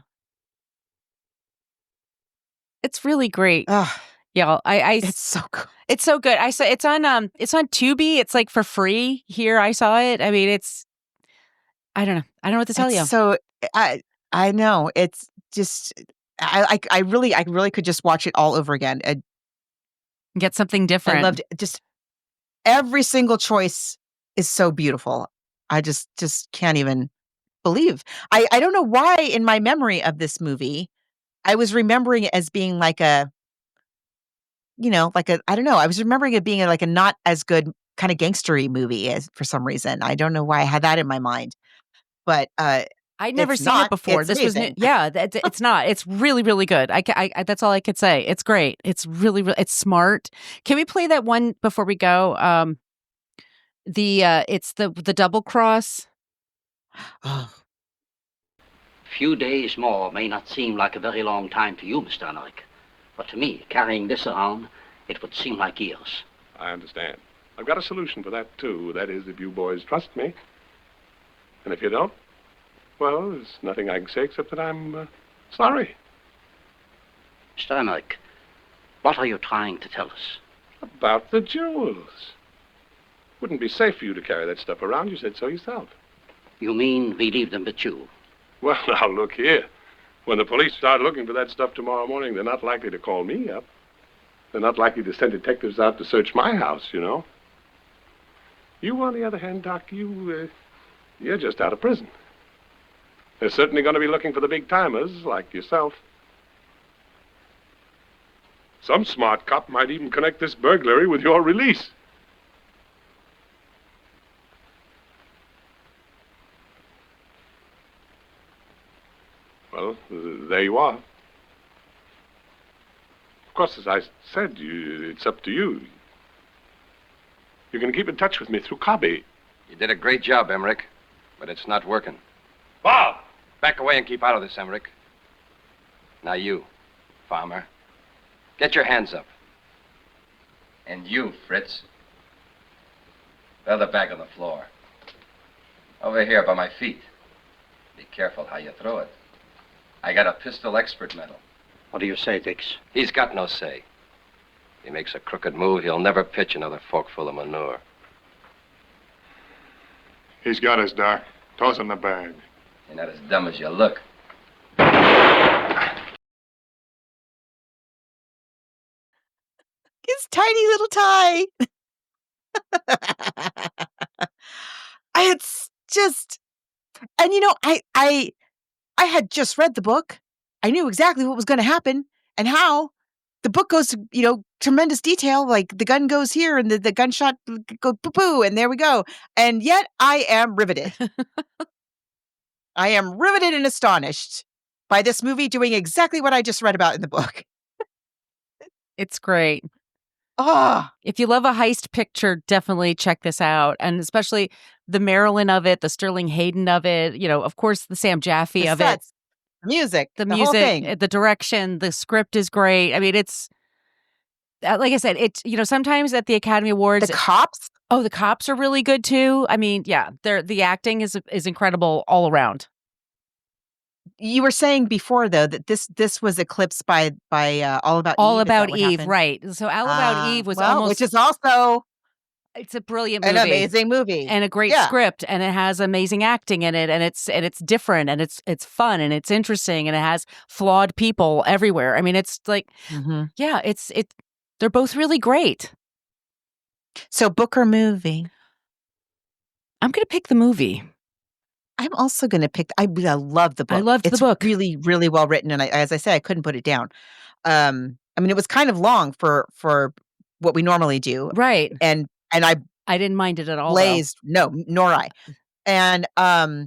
It's really great. Ugh, Yeah, it's so good. it's so good. I saw it's on Tubi. It's like for free here. I saw it. I mean, I don't know what to tell you. So I know it's just I really could just watch it all over again. Get something different. I loved just every single choice is so beautiful. I just can't even believe. I don't know why in my memory of this movie I was remembering it as being like a I don't know. I was remembering it being like a not as good kind of gangstery movie as for some reason. I don't know why I had that in my mind. But I'd never it's seen not. it before. It's This was new. amazing. Yeah, it's not. It's really, really good. I that's all I could say. It's great. It's really, really. It's smart. Can we play that one before we go? It's the double cross. Few days more may not seem like a very long time to you, Mr. Anaric. But to me, carrying this around, it would seem like years. I understand. I've got a solution for that, too. That is, if you boys trust me. And if you don't, well, there's nothing I can say except that I'm sorry. Mr. Anaric, what are you trying to tell us? About the jewels. Wouldn't be safe for you to carry that stuff around. You said so yourself. You mean we leave them with you? Well, now, look here. When the police start looking for that stuff tomorrow morning, they're not likely to call me up. They're not likely to send detectives out to search my house, you know. You, on the other hand, Doc, you're just out of prison. They're certainly going to be looking for the big-timers, like yourself. Some smart cop might even connect this burglary with your release. Well, there you are. Of course, as I said, it's up to you. You can keep in touch with me through Cobby. You did a great job, Emmerich, but it's not working. Bob! Back away and keep out of this, Emmerich. Now you, Farmer, get your hands up. And you, Fritz. The other bag on the floor. Over here by my feet. Be careful how you throw it. I got a pistol expert medal. What do you say, Dix? He's got no say. If he makes a crooked move, he'll never pitch another forkful of manure. He's got us, Doc. Toss him the bag. You're not as dumb as you look. His tiny little tie. It's just, and I had just read the book. I knew exactly what was going to happen and how. The book goes to, tremendous detail. Like the gun goes here and the gunshot go poo-poo and there we go. And yet I am riveted. I am riveted and astonished by this movie doing exactly what I just read about in the book. It's great. Ah, If you love a heist picture, definitely check this out. And especially the Marilyn of it, the Sterling Hayden of it, of course, the Sam Jaffe the of sets, it. the music, The whole music, thing. the direction, the script is great. I mean, it's like I said, it's sometimes at the Academy Awards, The cops. oh, the cops are really good too. I mean, yeah, the acting is incredible all around. You were saying before though that this was eclipsed by All About Eve. All Is that About what Eve, happened? right? So All About Eve was almost, which is also it's a brilliant an movie. amazing movie And a great Yeah. script, and it has amazing acting in it, and it's different, and it's fun, and it's interesting, and it has flawed people everywhere. I mean, it's like, Mhm. yeah, they're both really great. So book or movie? I'm gonna pick the movie. I'm also going to pick. I love the book. I loved the book. It's really, really well written, and as I said, I couldn't put it down. I mean, it was kind of long for what we normally do, right? And I didn't mind it at all. Blazed, no, nor I. And I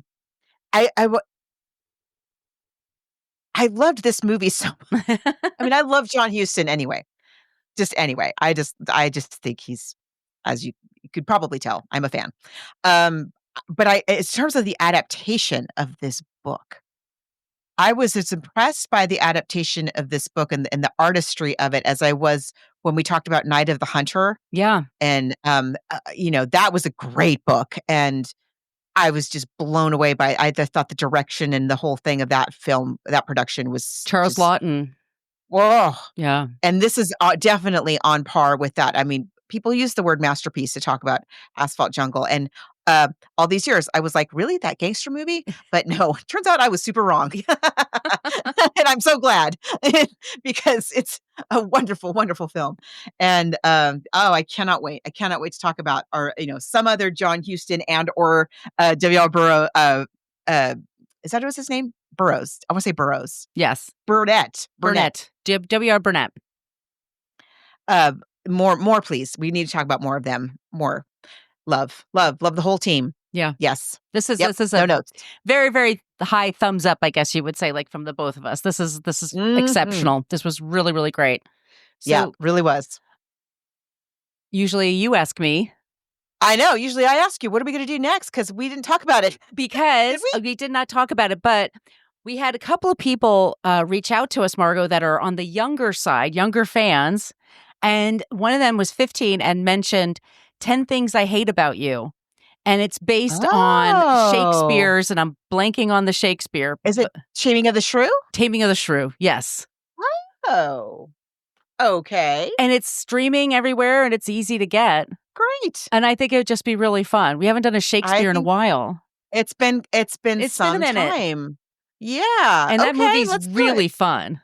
loved this movie so much. I mean, I love John Huston anyway. I just think he's, as you could probably tell, I'm a fan. But in terms of the adaptation of this book, I was as impressed by the adaptation of this book and the artistry of it as I was when we talked about Night of the Hunter. Yeah. And, that was a great book. And I was just blown away by I thought the direction and the whole thing of that film, that production was Charles Lawton. Whoa. Yeah. And this is definitely on par with that. I mean, people use the word masterpiece to talk about Asphalt Jungle. And all these years, I was like, really? That gangster movie? But no, turns out I was super wrong. And I'm so glad because it's a wonderful, wonderful film. And I cannot wait. I cannot wait to talk about some other John Huston and or W.R. Burroughs. Is that what's his name? Burroughs. I want to say Burroughs. Yes. Burnett. W.R. Burnett. More, please. We need to talk about more of them. More. Love the whole team. Yeah. Yes. This is no notes. Very, very high thumbs up, I guess you would say, like from the both of us. This is exceptional. This was really, really great. So, yeah, really was. Usually you ask me. I know. Usually I ask you, what are we going to do next? Because we didn't talk about it. Because we did not talk about it, but we had a couple of people reach out to us, Margot, that are on the younger side, younger fans. And one of them was 15 and mentioned 10 Things I Hate About You. And it's based on Shakespeare's, and I'm blanking on the Shakespeare. Is it Taming of the Shrew? Taming of the Shrew, yes. Oh, okay. And it's streaming everywhere, and it's easy to get. Great. And I think it would just be really fun. We haven't done a Shakespeare in a while. It's been some been a minute. time. Yeah. And that movie's really fun.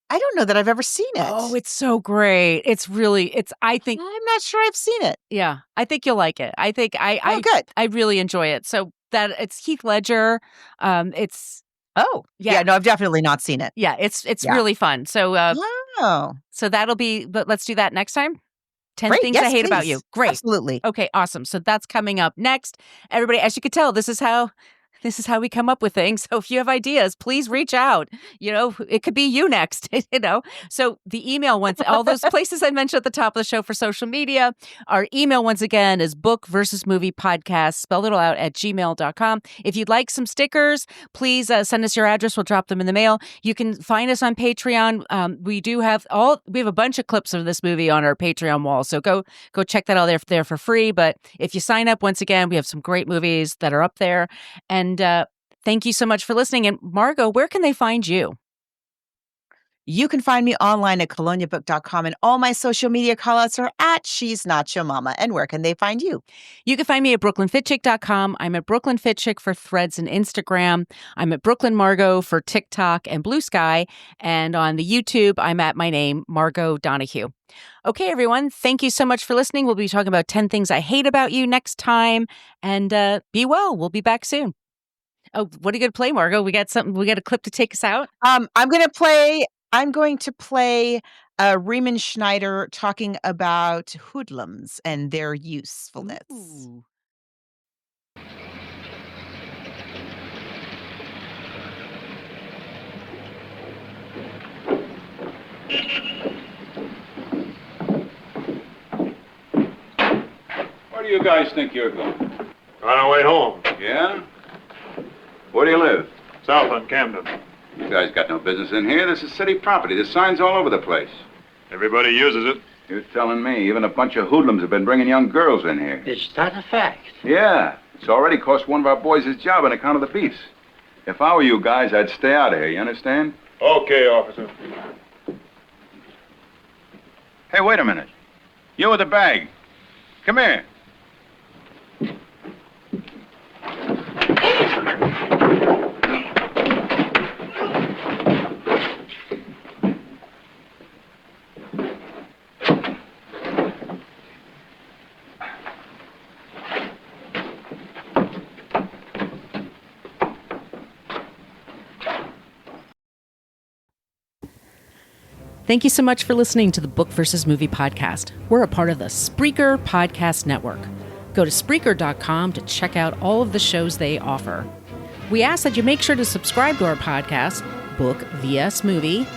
I don't know that I've ever seen it. Oh, it's so great. I think I'm not sure I've seen it. Yeah. I think you'll like it. I think good. I really enjoy it. So that it's Heath Ledger. It's yeah. No, I've definitely not seen it. Yeah, it's really fun. So so that'll be, but let's do that next time. 10 Great. Things Yes, I Hate About please. You. Great. Absolutely. Okay, awesome. So that's coming up next. Everybody, as you can tell, this is how we come up with things. So if you have ideas, please reach out. It could be you next, So the email all those places I mentioned at the top of the show for social media, our email once again is bookversusmoviepodcast, spelled it all out, at gmail.com. If you'd like some stickers, please send us your address. We'll drop them in the mail. You can find us on Patreon. We have a bunch of clips of this movie on our Patreon wall. So go check that out there for free. But if you sign up, once again, we have some great movies that are up there. And thank you so much for listening. And Margot, where can they find you? You can find me online at coloniabook.com, and all my social media callouts are at She's Not Your Mama. And where can they find you? You can find me at brooklynfitchick.com. I'm at Brooklyn Fitchick for Threads and Instagram. I'm at Brooklyn Margot for TikTok and Blue Sky. And on the YouTube, I'm at my name, Margot Donahue. Okay, everyone. Thank you so much for listening. We'll be talking about 10 Things I Hate About You next time. And be well. We'll be back soon. Oh, what are you going to play, Margot? We got a clip to take us out? I'm going to play Riemann Schneider talking about hoodlums and their usefulness. Ooh. Where do you guys think you're going? On our way home. Yeah? Where do you live? South on Camden. You guys got no business in here. This is city property. There's signs all over the place. Everybody uses it. You're telling me even a bunch of hoodlums have been bringing young girls in here. Is that a fact? Yeah. It's already cost one of our boys his job on account of the beefs. If I were you guys, I'd stay out of here. You understand? Okay, officer. Hey, wait a minute. You with the bag. Come here. Thank you so much for listening to the Book versus Movie podcast. We're a part of the Spreaker Podcast Network. Go to Spreaker.com to check out all of the shows they offer. We ask that you make sure to subscribe to our podcast, Book vs. Movie,